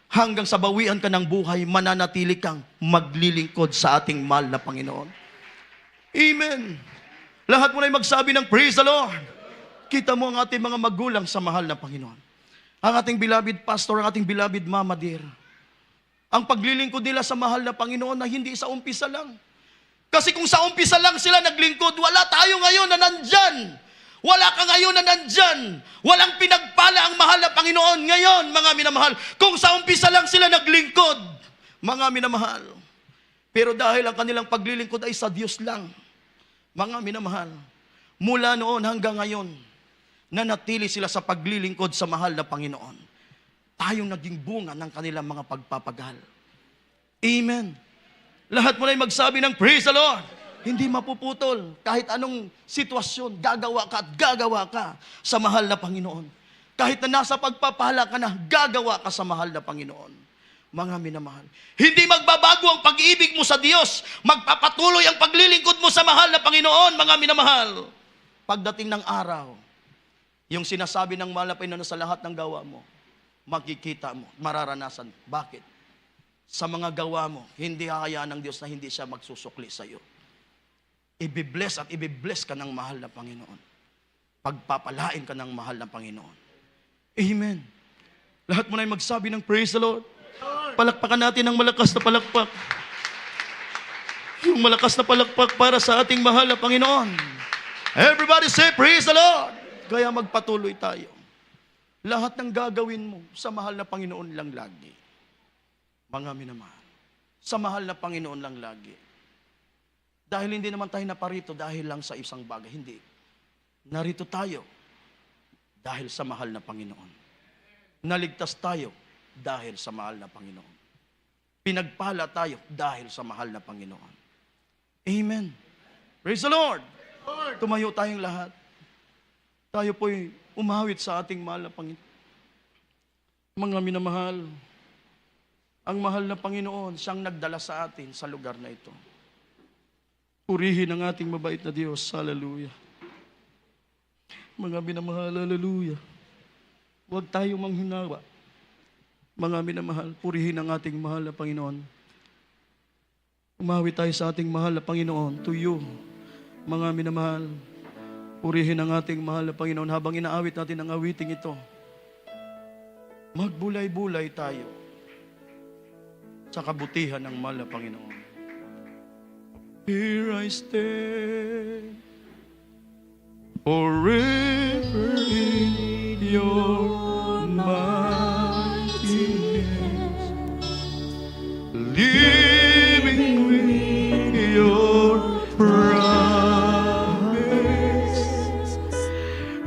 hanggang sa bawian ka ng buhay, mananatili kang maglilingkod sa ating mahal na Panginoon. Amen. Lahat mo na magsabi ng praise the Lord. Kita mo ang ating mga magulang sa mahal na Panginoon. Ang ating beloved pastor, ang ating beloved mama dear. Ang paglilingkod nila sa mahal na Panginoon na hindi sa umpisa lang. Kasi kung sa umpisa lang sila naglingkod, wala tayo ngayon na nandyan. Wala ka ngayon na nandyan. Walang pinagpala ang mahal na Panginoon ngayon, mga minamahal. Kung sa umpisa lang sila naglingkod, mga minamahal. Pero dahil ang kanilang paglilingkod ay sa Diyos lang, mga minamahal, mula noon hanggang ngayon, nanatili sila sa paglilingkod sa mahal na Panginoon. Tayong naging bunga ng kanilang mga pagpapagal. Amen. Lahat mo na magsabi ng praise the Lord. Hindi mapuputol. Kahit anong sitwasyon, gagawa ka at gagawa ka sa mahal na Panginoon. Kahit na nasa pagpapala ka na, gagawa ka sa mahal na Panginoon. Mga minamahal. Hindi magbabago ang pag-ibig mo sa Diyos. Magpapatuloy ang paglilingkod mo sa mahal na Panginoon, mga minamahal. Pagdating ng araw, yung sinasabi ng mahal na Panginoon sa lahat ng gawa mo, makikita mo, mararanasan. Bakit? Sa mga gawa mo, hindi hakayaan ng Diyos na hindi siya magsusukli sa iyo. Ibibless at ibibless ka ng mahal na Panginoon. Pagpapalain ka ng mahal na Panginoon. Amen. Lahat mo na magsabi ng praise the Lord. Palakpakan natin ng malakas na palakpak. Yung malakas na palakpak para sa ating mahal na Panginoon. Everybody say, praise the Lord! Kaya magpatuloy tayo. Lahat ng gagawin mo sa mahal na Panginoon lang lagi. Mga minamahal, sa mahal na Panginoon lang lagi. Dahil hindi naman tayo naparito dahil lang sa isang bagay. Hindi. Narito tayo dahil sa mahal na Panginoon. Naligtas tayo dahil sa mahal na Panginoon. Pinagpala tayo dahil sa mahal na Panginoon. Amen. Praise the Lord. Tumayo tayong lahat. Tayo po'y umawit sa ating mahal na Panginoon. Mga minamahal, ang mahal na Panginoon, siyang nagdala sa atin sa lugar na ito. Purihin ang ating mabait na Diyos. Hallelujah. Mga minamahal, hallelujah. Huwag tayo manghinawa. Mga minamahal, purihin ang ating mahal na Panginoon. Umawit tayo sa ating mahal na Panginoon. To you, mga minamahal, purihin ang ating mahal na Panginoon. Habang inaawit natin ang awiting ito, magbulay-bulay tayo sa kabutihan ng mahal na Panginoon. Here I stand, forever in your mighty hands, living with your promise,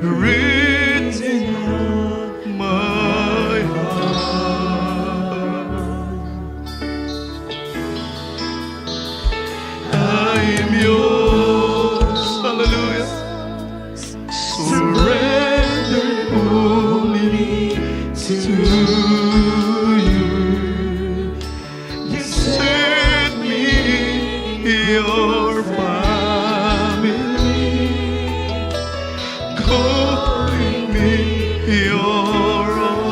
written on my heart. I am yours, hallelujah. Surrender only to you. You set me your family, calling me your own.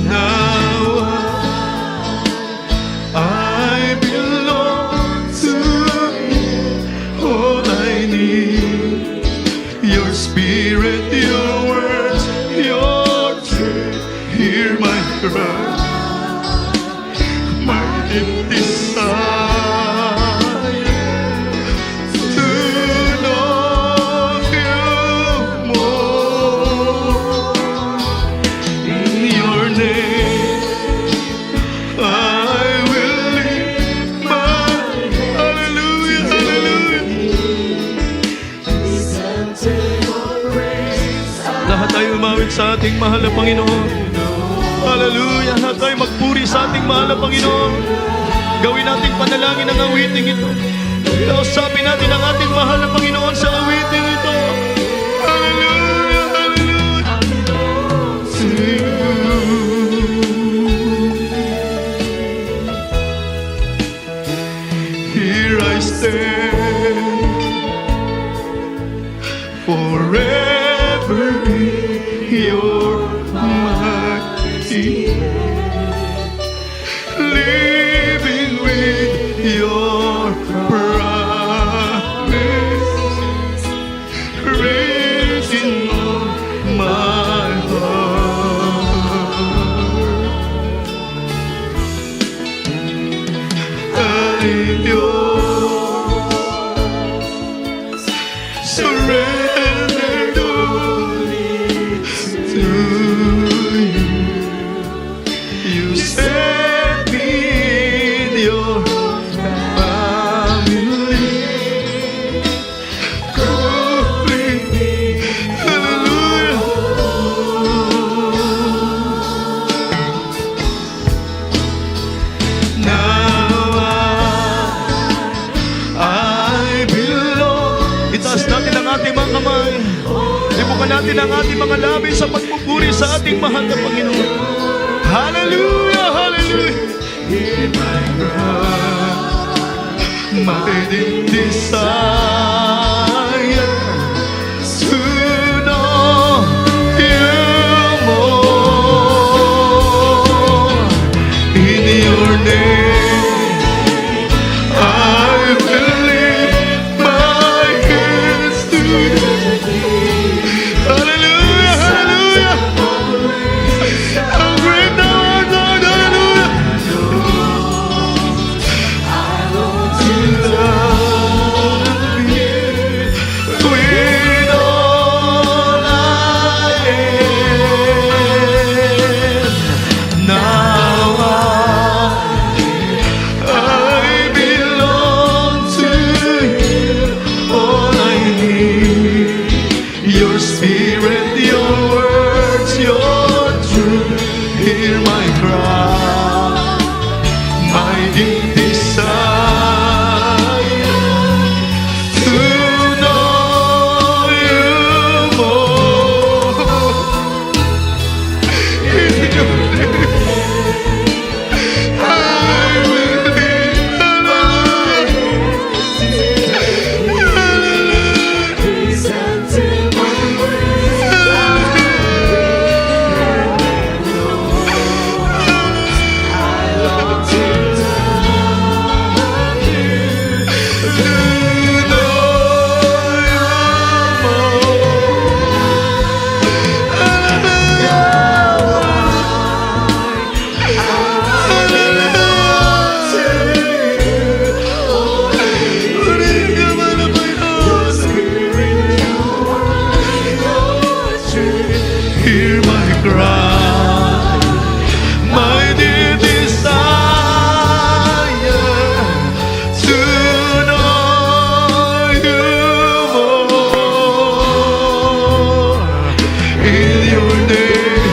Now I belong to you. All I need, your spirit, your words, your truth. Hear my cry, my deep desire to know you more. In your name I will lift my hallelujah, hallelujah. Lahat tayo umawit sa ating mahal na Panginoon. Hallelujah. Lahat tayo magpuri sa ating mahal na Panginoon. Gawin natin panalangin ang awiting ito. Kausapin natin ang ating mahal na Panginoon sa awiting ito. Hallelujah, hallelujah. To you. Here I stand, forever in your mighty hand, living with your promise, written on my heart. I'm yours, surrendered only to you. You set me in your family, calling me, hallelujah. Now I belong. Itaas natin ang ating mga kamay. Ibukan natin ang ating mga labi sa pagpupuri sa ating mahal na Panginoon. Hallelujah, hallelujah. Hear my cry, my deep desire to know you more. In your name I will lift my hands to you. Hallelujah, hallelujah. How great thou art, Lord. Your spirit, your words, your truth. Hear my cry, my deep desire to know you more. In your name, I believe. Hear my cry, my deep desire to know you more. In your name,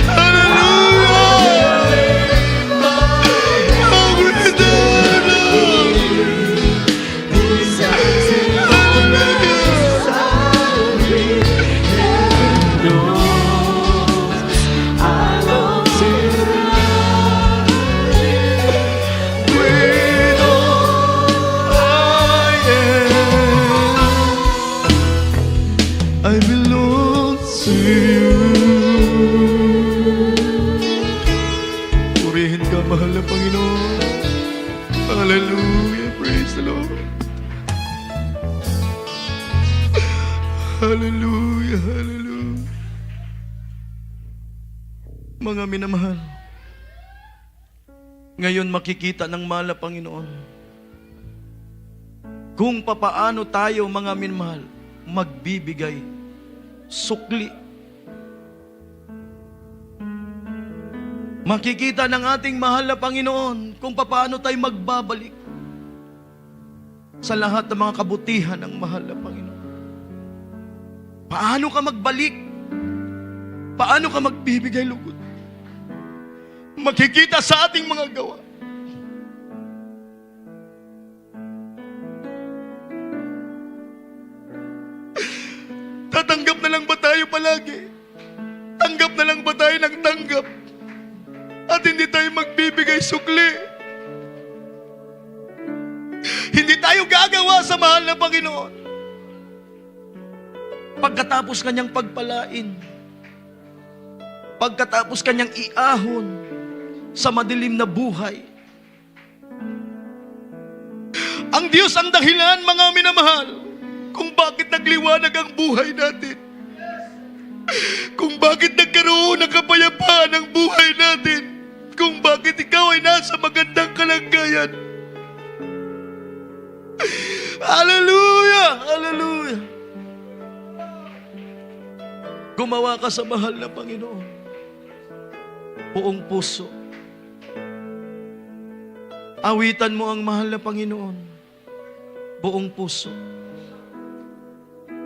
hallelujah. How great thou art. Great I am. I belong to you. Purihin ka, mahal na Panginoon. Hallelujah. Praise the Lord. Hallelujah. Hallelujah. Mga minamahal, ngayon makikita ng mahal na Panginoon kung papaano tayo, mga minamahal, magbibigay sukli. Makikita ng ating mahal na Panginoon kung papaano tayo magbabalik sa lahat ng mga kabutihan ng mahal na Panginoon. Paano ka magbalik? Paano ka magbibigay lugod? Makikita sa ating mga gawa. Tatanggap na lang ba tayo palagi? Tanggap na lang ba tayo ng tanggap? At hindi tayo magbibigay sukli? Hindi tayo gagawa sa mahal na Panginoon. Pagkatapos kanyang pagpalain, pagkatapos kanyang iahon sa madilim na buhay, ang Diyos ang dahilan, mga minamahal, kung bakit nagliwanag ang buhay natin. Kung bakit nagkaroon ng kapayapaan ang buhay natin. Kung bakit ikaw ay nasa magandang kalagayan. Hallelujah! Hallelujah! Gumawa ka sa mahal na Panginoon. Buong puso. Awitan mo ang mahal na Panginoon. Buong puso.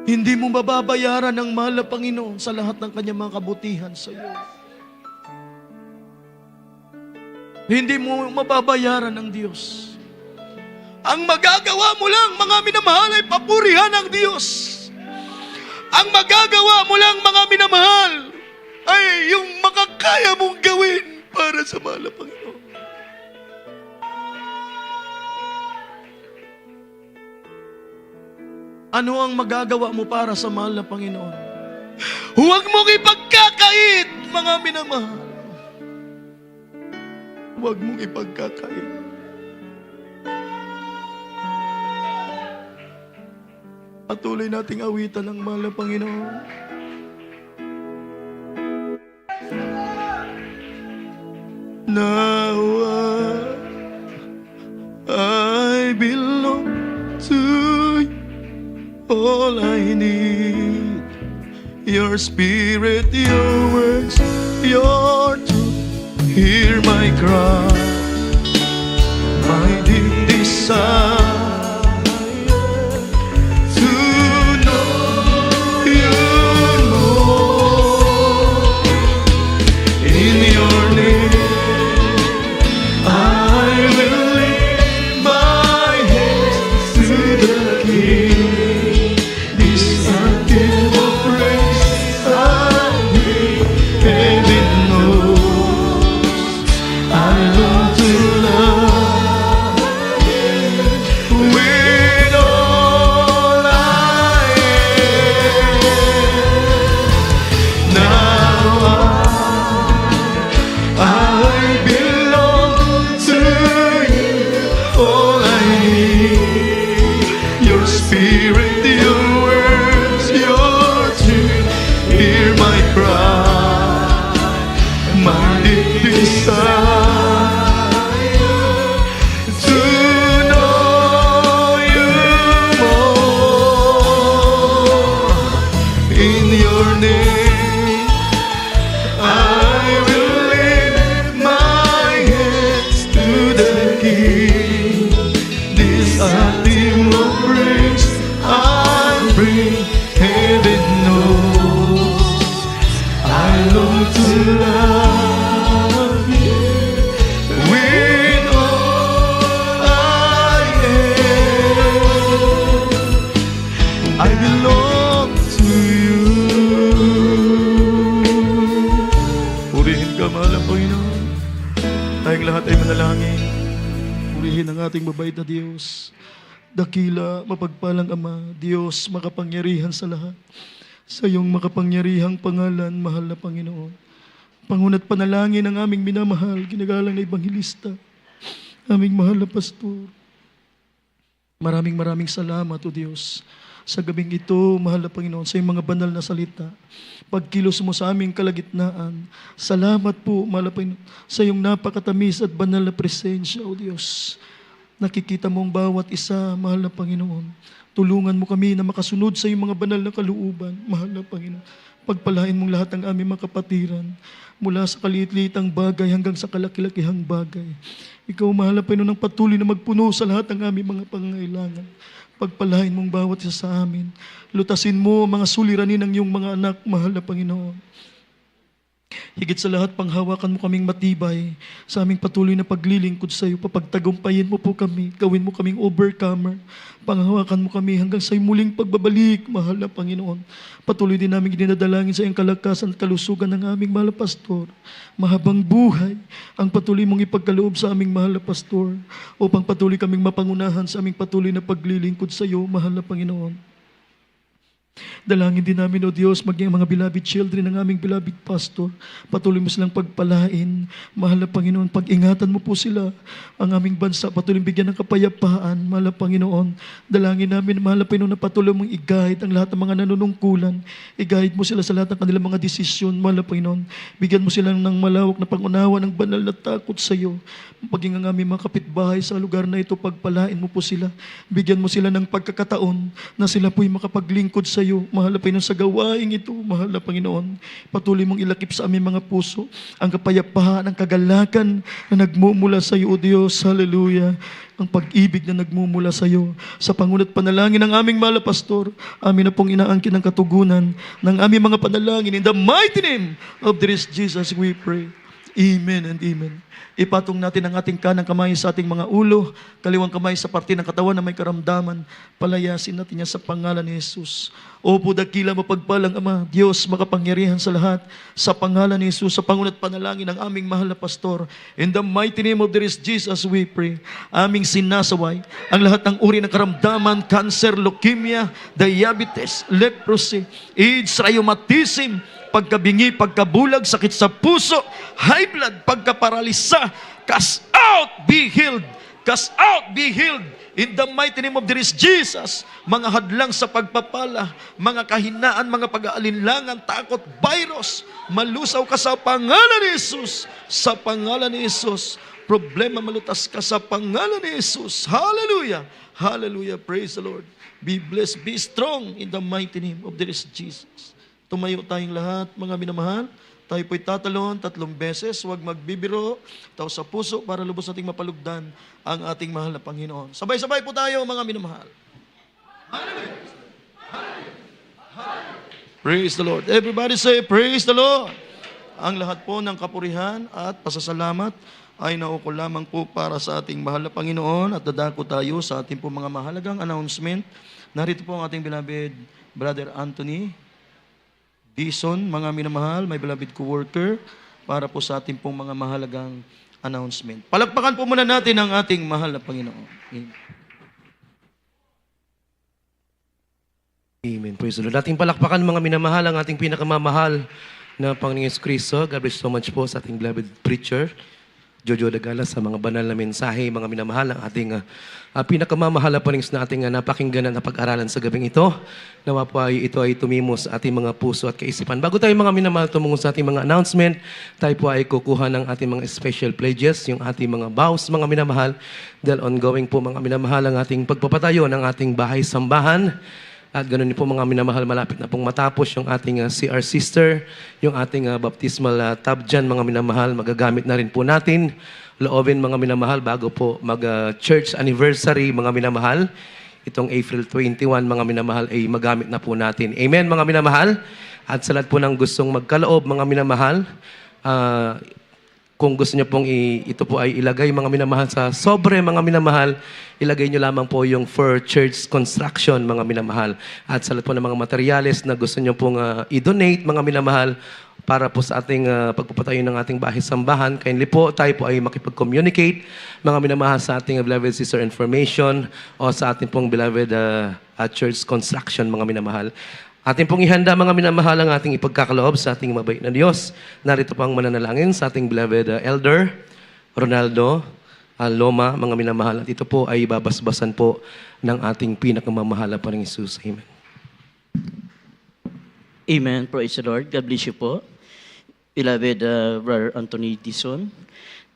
Hindi mo mababayaran ang mahal na Panginoon sa lahat ng kanyang mga kabutihan sa iyo. Hindi mo mababayaran ng Diyos. Ang magagawa mo lang, mga minamahal, ay papurihan ng Diyos. Ang magagawa mo lang, mga minamahal, ay yung makakaya mong gawin para sa mahal na Panginoon. Ano ang magagawa mo para sa mahal na Panginoon? Huwag mong ipagkakait, mga minamahal. Huwag mong ipagkakait. Patuloy nating awitan ang mahal na Panginoon. Now I belong to you. All I need, your spirit, your words, your truth. Hear my cry, my deep desire to know pray, heaven knows I long to love you with all I am. I belong to you. Purihin ka, mahal na Panginoon. Tayong lahat ay manalangin. Purihin ang ating mabait na Diyos. Dakila, mapagpalang Ama, Diyos makapangyarihan sa lahat. Sa iyong makapangyarihang pangalan, mahal na Panginoon. Pangunat panalangin ang aming minamahal, ginagalang na Ebanghelista, aming mahal na Pastor. Maraming salamat, O Diyos, sa gabing ito, mahal na Panginoon, sa iyong mga banal na salita. Pagkilos mo sa aming kalagitnaan. Salamat po, mahal na Panginoon, sa iyong napakatamis at banal na presensya, O Diyos. Nakikita mo ang bawat isa, mahal na Panginoon. Tulungan mo kami na makasunod sa iyong mga banal na kalooban, mahal na Panginoon. Pagpalain mong lahat ng aming mga kapatiran, mula sa kaliit-liitang bagay hanggang sa kalaki-lakihang bagay. Ikaw, mahal na Panginoon, ang patuloy na magpuno sa lahat ng aming mga pangangailangan. Pagpalain mong bawat isa sa amin. Lutasin mo ang mga suliranin ng iyong mga anak, mahal na Panginoon. Higit sa lahat, panghawakan mo kaming matibay sa aming patuloy na paglilingkod sa iyo. Papagtagumpayin mo po kami, gawin mo kaming overcomer. Panghawakan mo kami hanggang sa muling pagbabalik, mahal na Panginoon. Patuloy din namin dinadalangin sa iyong kalakasan at kalusugan ng aming mahal na pastor. Mahabang buhay ang patuloy mong ipagkaloob sa aming mahal na pastor upang patuloy kaming mapangunahan sa aming patuloy na paglilingkod sa iyo, mahal na Panginoon. Dalangin din namin, O Diyos, maging mga beloved children ng aming beloved pastor. Patuloy mo silang pagpalain. Mahal na Panginoon, pag-ingatan mo po sila. Ang aming bansa, patuloy bigyan ng kapayapaan. Mahal na Panginoon, dalangin namin, mahal na Panginoon, na patuloy mong i-guide ang lahat ng mga nanunungkulan. I-guide mo sila sa lahat ng kanilang mga desisyon. Mahal na Panginoon, bigyan mo sila ng malawak na pangunawa ng banal na takot sa iyo. Paging ang aming mga kapitbahay sa lugar na ito, pagpalain mo po sila. Bigyan mo sila ng pagkakataon na sila po'y makapaglingkod sa iyo. Mahal na Panginoon, sa gawaing ito, mahal na Panginoon, patuloy mong ilakip sa aming mga puso ang kapayapaan, ang kagalakan na nagmumula sa iyo, O Diyos. Hallelujah. Ang pag-ibig na nagmumula sa iyo. Sa pangunat panalangin ng aming mahal na pastor, amin na pong inaangkin ang katugunan ng aming mga panalangin. In the mighty name of this Jesus we pray. Amen and amen. Ipatong natin ang ating kanang kamay sa ating mga ulo, kaliwang kamay sa parte ng katawan na may karamdaman. Palayasin natin niya sa pangalan ni Jesus. Opo, dakila mapagpalang Ama, Diyos makapangyarihan sa lahat, sa pangalan ni Jesus, sa pangunat panalangin ng aming mahal na pastor. In the mighty name of this Jesus we pray. Aming sinasaway ang lahat ng uri ng karamdaman, cancer, leukemia, diabetes, leprosy, AIDS, rheumatism, pagkabingi, pagkabulag, sakit sa puso, high blood, pagkaparalisa, cast out, be healed. Cast out, be healed. In the mighty name of Jesus, mga hadlang sa pagpapala, mga kahinaan, mga pag-aalinlangan, takot, virus, malusaw ka sa pangalan ni Jesus. Sa pangalan ni Jesus. Problema, malutas ka sa pangalan ni Jesus. Hallelujah. Hallelujah. Praise the Lord. Be blessed, be strong in the mighty name of Jesus. Tumayo tayong lahat, mga minamahal. Tayo po'y tatalon 3 beses, huwag magbibiro, tao sa puso para lubos nating mapalugdan ang ating mahal na Panginoon. Sabay-sabay po tayo, mga minamahal. Hallelujah! Praise the Lord. Everybody say, praise the Lord. Ang lahat po ng kapurihan at pasasalamat ay nauko lamang po para sa ating mahal na Panginoon at dadako tayo sa ating po mga mahalagang announcement. Narito po ang ating beloved Brother Anthony Dison, mga minamahal, my beloved co-worker, para po sa ating pong mga mahalagang announcement. Palakpakan po muna natin ang ating mahal na Panginoon. Amen. Amen. Praise the Lord. Ating palakpakan mga minamahal ang ating pinakamamahal na Panginoon Kristo. God bless so much po sa ating beloved preacher, Jojo Dagala, sa mga banal na mensahe, mga minamahal, ang ating pinakamamahal na panings na ating napakinggan na pag-aralan sa gabing ito. Nawa po ay ito ay tumimos sa ating mga puso at kaisipan. Bago tayo mga minamahal tumungo sa ating mga announcement, tayo po ay kukuha ng ating mga special pledges, yung ating mga vows, mga minamahal, dahil ongoing po mga minamahal ang ating pagpapatayo ng ating bahay-sambahan. At ganoon din po mga minamahal, malapit na pong matapos yung ating CR Sister, yung ating baptismal tub dyan, mga minamahal, magagamit na rin po natin. Loobin mga minamahal bago po mag-church anniversary, mga minamahal. itong April 21, mga minamahal, ay magamit na po natin. Amen, mga minamahal? At sa lahat po ng gustong magkaloob, mga minamahal, kung gusto niyo pong ito po ay ilagay, mga minamahal, sa sobre, mga minamahal, ilagay niyo lamang po yung for church construction, mga minamahal. At sa lahat po ng mga materyales na gusto niyo pong i-donate, mga minamahal, para po sa ating pagpapatayo ng ating bahay sambahan, kindly po tayo po ay makipag-communicate, mga minamahal, sa ating beloved sister information o sa ating pong beloved church construction, mga minamahal. Ating pong ihanda, mga minamahal, ang ating ipagkakaloob sa ating mabait na Diyos. Narito pang mananalangin sa ating beloved Elder Ronaldo Loma, mga minamahal. At ito po ay babasbasan po ng ating pinakamamahal na Panginoong Jesus. Amen. Amen. Praise the Lord. God bless you po. Beloved Brother Anthony Dizon,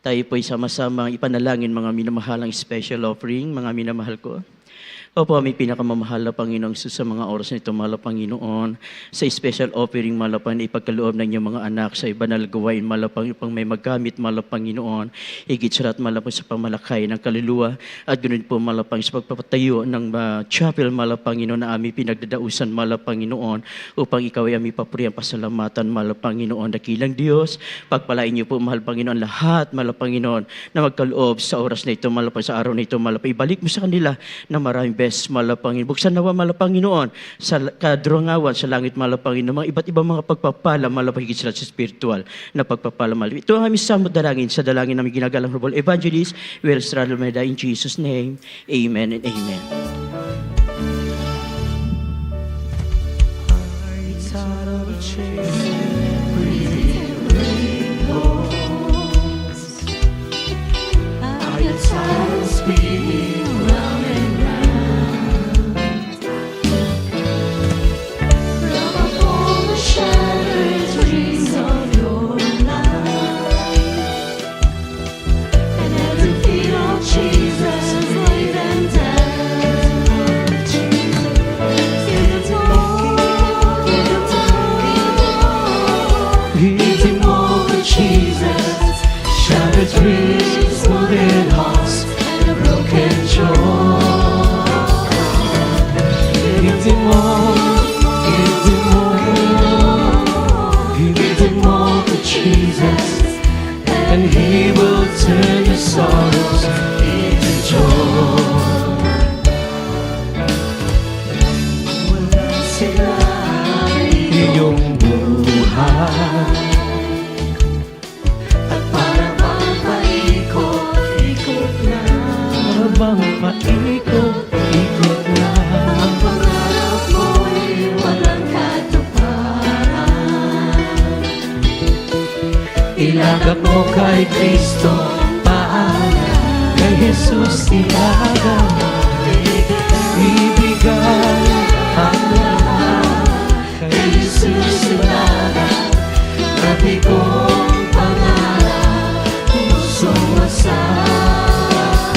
tayo po ay sama-sama ipanalangin, mga minamahalang special offering, mga minamahal ko. Opo, may pinakamamahal na Panginoong Jesus, sa mga oras na ito, mahal na Panginoon, sa special offering, mahal na Panginoon, ipagkaloob ng inyong mga anak sa banal gawain, mahal na Panginoon, pang may magkamit, mahal na Panginoon, higit sa lahat, mahal na Panginoon, sa pamalakay ng kaluluwa, at ganoon po, mahal na Panginoon, sa pagpapatayo ng chapel, mahal na Panginoon, na aming pinagdadausan, mahal na Panginoon, upang ikaw ay aming papurihan, pasalamatan, mahal na Panginoon, dakilang Diyos, pagpalain niyo po, mahal na Panginoon, lahat, mahal na Panginoon, na magkaloob sa oras na ito, mahal na Panginoon, sa araw na ito, mahal na Panginoon, ibalik mo sa kanila na maraming best, mahal na Panginoon. Buksan nawa, mahal na Panginoon, sa kadrongawan, sa langit, mahal na Panginoon, mga iba't ibang mga pagpapala, mahal na Panginoon, sa spiritual na pagpapala, mahal. Ito ang aming samot dalangin, sa dalangin namin ginagalang Honorable Evangelist Wells Radameda, in Jesus' name, amen and amen. And He will turn your sorrows into joy. Walang sila iyong buhay, at para bang paikot-ikot na, para bang paikot-ikot na, ang pangarap mo'y walang katuparan. Ilagak mo kay Kristo paalam, kay Jesus ilagak, ibigay ang lahat, kay Jesus ilagak, pati kong pangarap, pusong masahan,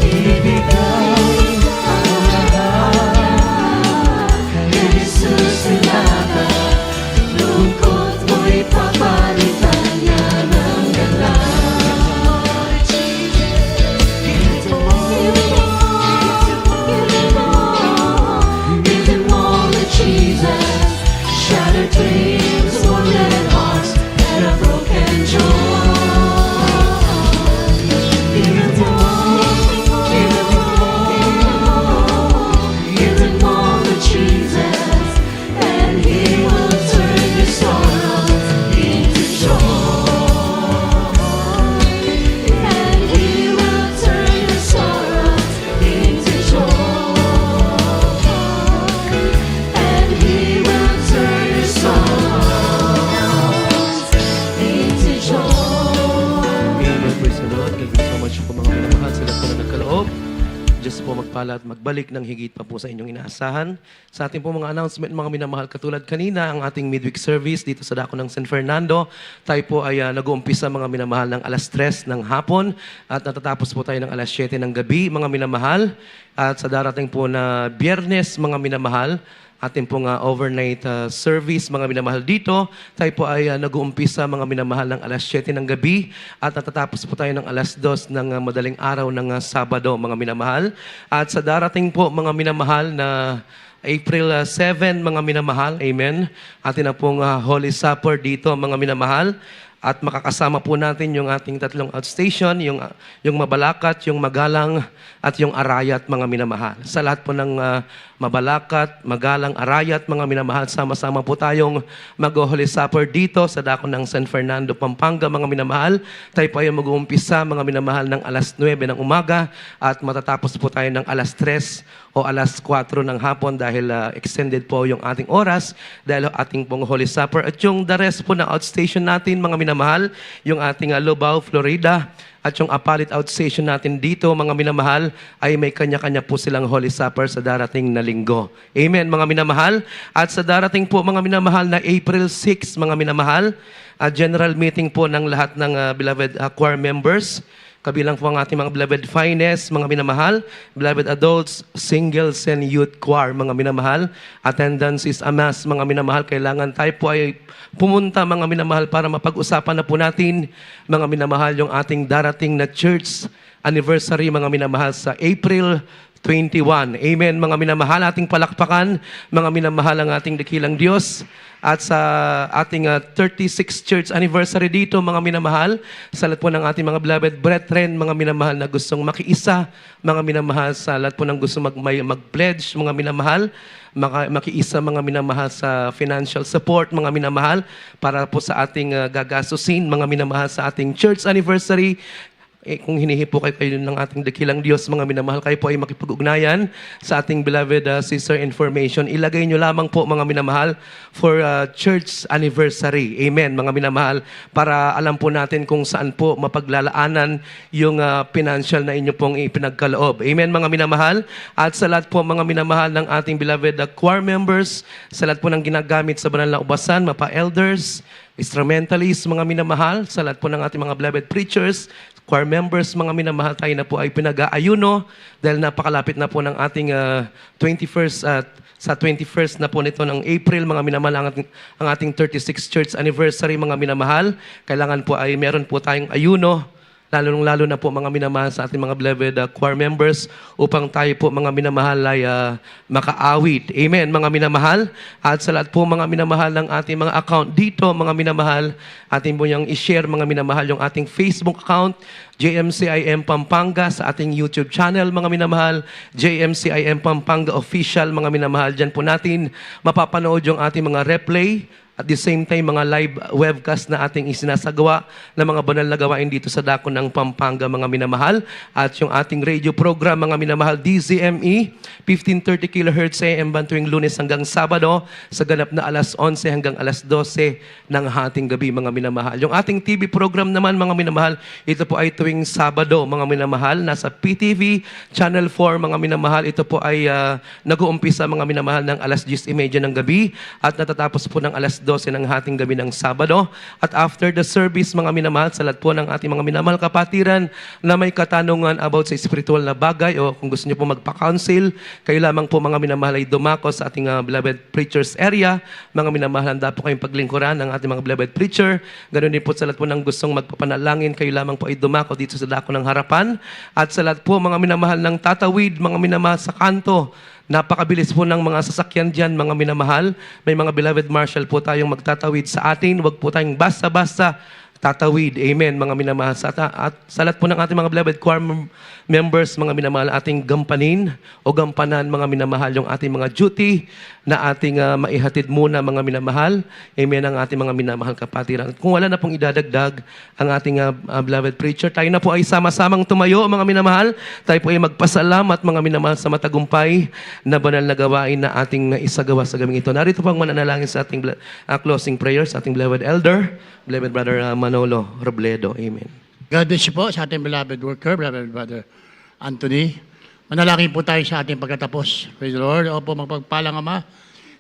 ibigay ang lahat, kay Jesus ilagak, lungkot mo'y papalitan niya ng ganda. Give him all that Jesus, shattered dreams, wounded hearts, and a broken joy. Give him all, give him all, give him all that Jesus, and He will turn your sorrow into joy. And He will turn your sorrow into joy. And He will turn your sorrows into joy. Amen. Praise the Lord. Thank you so much po, mga minamahal, sa lahat po na nagkaloob. Diyos po magpala at magbalik ng higit pa po sa inyong inaasahan. Sa ating po mga announcement, mga minamahal, katulad kanina, ang ating midweek service dito sa dako ng San Fernando. Tayo po ay nag-uumpisa, mga minamahal, ng alas 3 ng hapon at natatapos po tayo ng alas 7 ng gabi, mga minamahal. At sa darating po na Biyernes, mga minamahal, ating pong overnight service, mga minamahal dito. Tayo po ay nag-uumpisa, mga minamahal, ng alas 7 ng gabi at natatapos po tayo ng alas 2 ng madaling araw ng Sabado, mga minamahal. At sa darating po, mga minamahal, na April 7, mga minamahal, amen, atin na pong Holy Supper dito, mga minamahal. At makakasama po natin yung ating tatlong outstation, yung Mabalacat, yung Magalang, at yung Arayat, mga minamahal. Sa lahat po ng Mabalacat, Magalang, Arayat, mga minamahal, sama-sama po tayong mag-Holy Supper dito sa dako ng San Fernando, Pampanga, mga minamahal. Tayo po ay mag-uumpisa, mga minamahal, ng alas 9 ng umaga at matatapos po tayo ng alas 3 o alas 4 ng hapon dahil extended po yung ating oras dahil ating pong Holy Supper. At yung the rest po na outstation natin, mga minamahal, yung ating Lubao, Florida, at yung Apalit outstation natin dito, mga minamahal, ay may kanya-kanya po silang Holy Supper sa darating na linggo. Amen, mga minamahal. At sa darating po, mga minamahal, na April 6, mga minamahal, general meeting po ng lahat ng beloved choir members. Kabilang po ang ating mga beloved finest, mga minamahal, beloved adults, singles, and youth choir, mga minamahal. Attendance is a must, mga minamahal. Kailangan tayo po ay pumunta, mga minamahal, para mapag-usapan na po natin, mga minamahal, yung ating darating na church anniversary, mga minamahal, sa April 21. Amen, mga minamahal. Ating palakpakan, mga minamahal, ang ating dakilang Diyos. At sa ating 36th church anniversary dito, mga minamahal, sa lahat po ng ating mga beloved brethren, mga minamahal, na gustong makiisa, mga minamahal, sa lahat po ng gusto mag-pledge, mga minamahal, makiisa, mga minamahal, sa financial support, mga minamahal, para po sa ating gagastusin, mga minamahal, sa ating church anniversary. Kung hinihipo kayo ng ating dakilang Diyos, mga minamahal, kayo po ay makipag-ugnayan sa ating beloved sister information. Ilagay nyo lamang po, mga minamahal, for church anniversary. Amen, mga minamahal, para alam po natin kung saan po mapaglalaanan yung financial na inyo pong ipinagkaloob. Amen, mga minamahal. At sa lahat po, mga minamahal, ng ating beloved choir members, sa lahat po ng ginagamit sa banal na ubasan, mapa-elders, instrumentalists, mga minamahal, sa lahat po ng ating mga beloved preachers, choir members, mga minamahal, tayo na po ay pinag-aayuno dahil napakalapit na po ng ating 21st sa 21st na po nito ng April, mga minamahal, ang ating 36th church anniversary, mga minamahal. Kailangan po ay meron po tayong ayuno, lalo na po, mga minamahal, sa ating mga beloved choir members, upang tayo po, mga minamahal, ay makaawit. Amen, mga minamahal. At sa lahat po, mga minamahal, ng ating mga account dito, mga minamahal, ating po yung i-share, mga minamahal, yung ating Facebook account, JMCIM Pampanga, sa ating YouTube channel, mga minamahal, JMCIM Pampanga Official, mga minamahal. Diyan po natin mapapanood yung ating mga replay. At the same time, mga live webcast na ating isinasagawa na mga banal na gawain dito sa dako ng Pampanga, mga minamahal. At yung ating radio program, mga minamahal, DZME, 1530 kHz AM band tuwing Lunes hanggang Sabado, sa ganap na alas 11 hanggang alas 12 ng hating gabi, mga minamahal. Yung ating TV program naman, mga minamahal, ito po ay tuwing Sabado, mga minamahal, nasa PTV, Channel 4, mga minamahal. Ito po ay nag-uumpisa, mga minamahal, ng alas 10:30 ng gabi at natatapos po ng alas 12 ng hating gabi ng Sabado. At after the service, mga minamahal, sa lahat po ng ating mga minamahal kapatiran na may katanungan about sa spiritual na bagay o kung gusto niyo po magpa-counsel, kayo lamang po, mga minamahal, ay dumako sa ating beloved preachers area. Mga minamahal, handa po kayong paglingkuran ng ating mga beloved preacher. Ganoon din po sa lahat po ng gustong magpapanalangin, kayo lamang po ay dumako dito sa dako ng harapan. At sa lahat po, mga minamahal, ng tatawid, mga minamahal, sa kanto, napakabilis po ng mga sasakyan dyan, mga minamahal. May mga beloved marshal po tayong magtatawid sa atin. Huwag po tayong basta-basta tatawid. Amen, mga minamahal. At sa lahat po ng ating mga beloved choir members, mga minamahal, ating gampanin o gampanan, mga minamahal, yung ating mga duty na ating maihatid muna, mga minamahal. Amen, ang ating mga minamahal kapatiran. At kung wala na pong idadagdag ang ating beloved preacher, tayo na po ay sama-samang tumayo, mga minamahal. Tayo po ay magpasalamat, mga minamahal, sa matagumpay na banal na gawain na ating isagawa sa gabing ito. Narito pang mananalangin sa ating closing prayers, sa ating beloved elder, beloved brother Manolo Robledo. Amen. God bless you po sa ating beloved worker, beloved brother Anthony. Manalangin po tayo sa ating pagkatapos. Praise the Lord. Opo, magpagpalang Ama,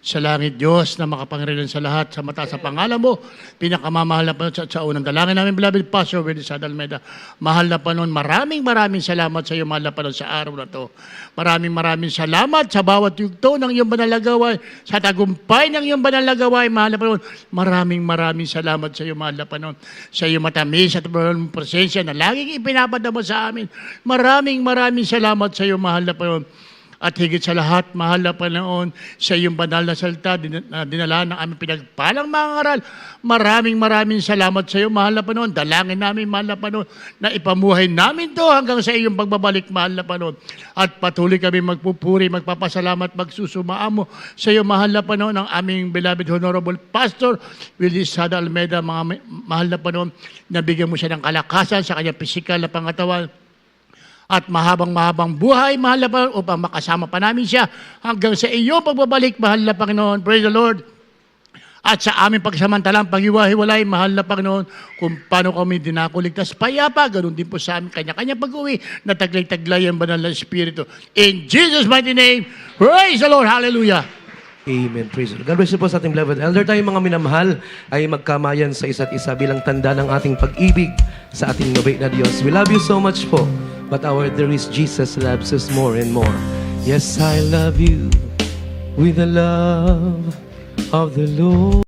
sa langit, Diyos na makapangyarihan sa lahat, sa mata sa pangalan mo, pinakamamahal na Panginoon sa unang dalangin namin, beloved Pastor Willie Sad Almeida. Mahal na Panginoon, maraming salamat sa iyo, mahal na Panginoon, sa araw na to. Maraming salamat sa bawat yugto ng iyong banal na gawain, sa tagumpay ng iyong banal na gawain, mahal na Panginoon. Maraming salamat sa iyo, mahal na Panginoon, sa iyong matamis at maraming presensya na laging ipinapadama sa amin. Maraming salamat sa iyo, mahal na Panginoon. At higit sa lahat, mahal na Panginoon, sa iyong banal na salita, dinala ng aming pinagpalang mga ngaral. Maraming salamat sa iyo, mahal na Panginoon. Dalangin namin, mahal na Panginoon, na ipamuhay namin to hanggang sa iyong pagbabalik, mahal na Panginoon. At patuloy kami magpupuri, magpapasalamat, magsusumaamo sa iyo, mahal na Panginoon, ang aming beloved Honorable Pastor Willie Sada Almeida, mga mahal na Panginoon, nabigyan mo siya ng kalakasan sa kanyang pisikal na pangatawan at mahabang buhay, mahal na Panginoon, upang makasama pa namin siya hanggang sa iyong pagbabalik, mahal na Panginoon. Praise the Lord. At sa aming pagsamantalang paghiwa-hiwalay, mahal na Panginoon, kung paano kami dinakuligtas payapa, ganun din po sa aming kanya-kanya pag-uwi na taglay-taglay ang banal na Espiritu. In Jesus' mighty name, praise the Lord. Hallelujah. Amen. Praise the Lord. God bless you po sa ating beloved elder. Tayong mga minamahal ay magkamayan sa isa't isa bilang tanda ng ating pag-ibig sa ating mabait na Diyos. We love you so much po. But our dear is Jesus loves us more and more. Yes, I love you with the love of the Lord.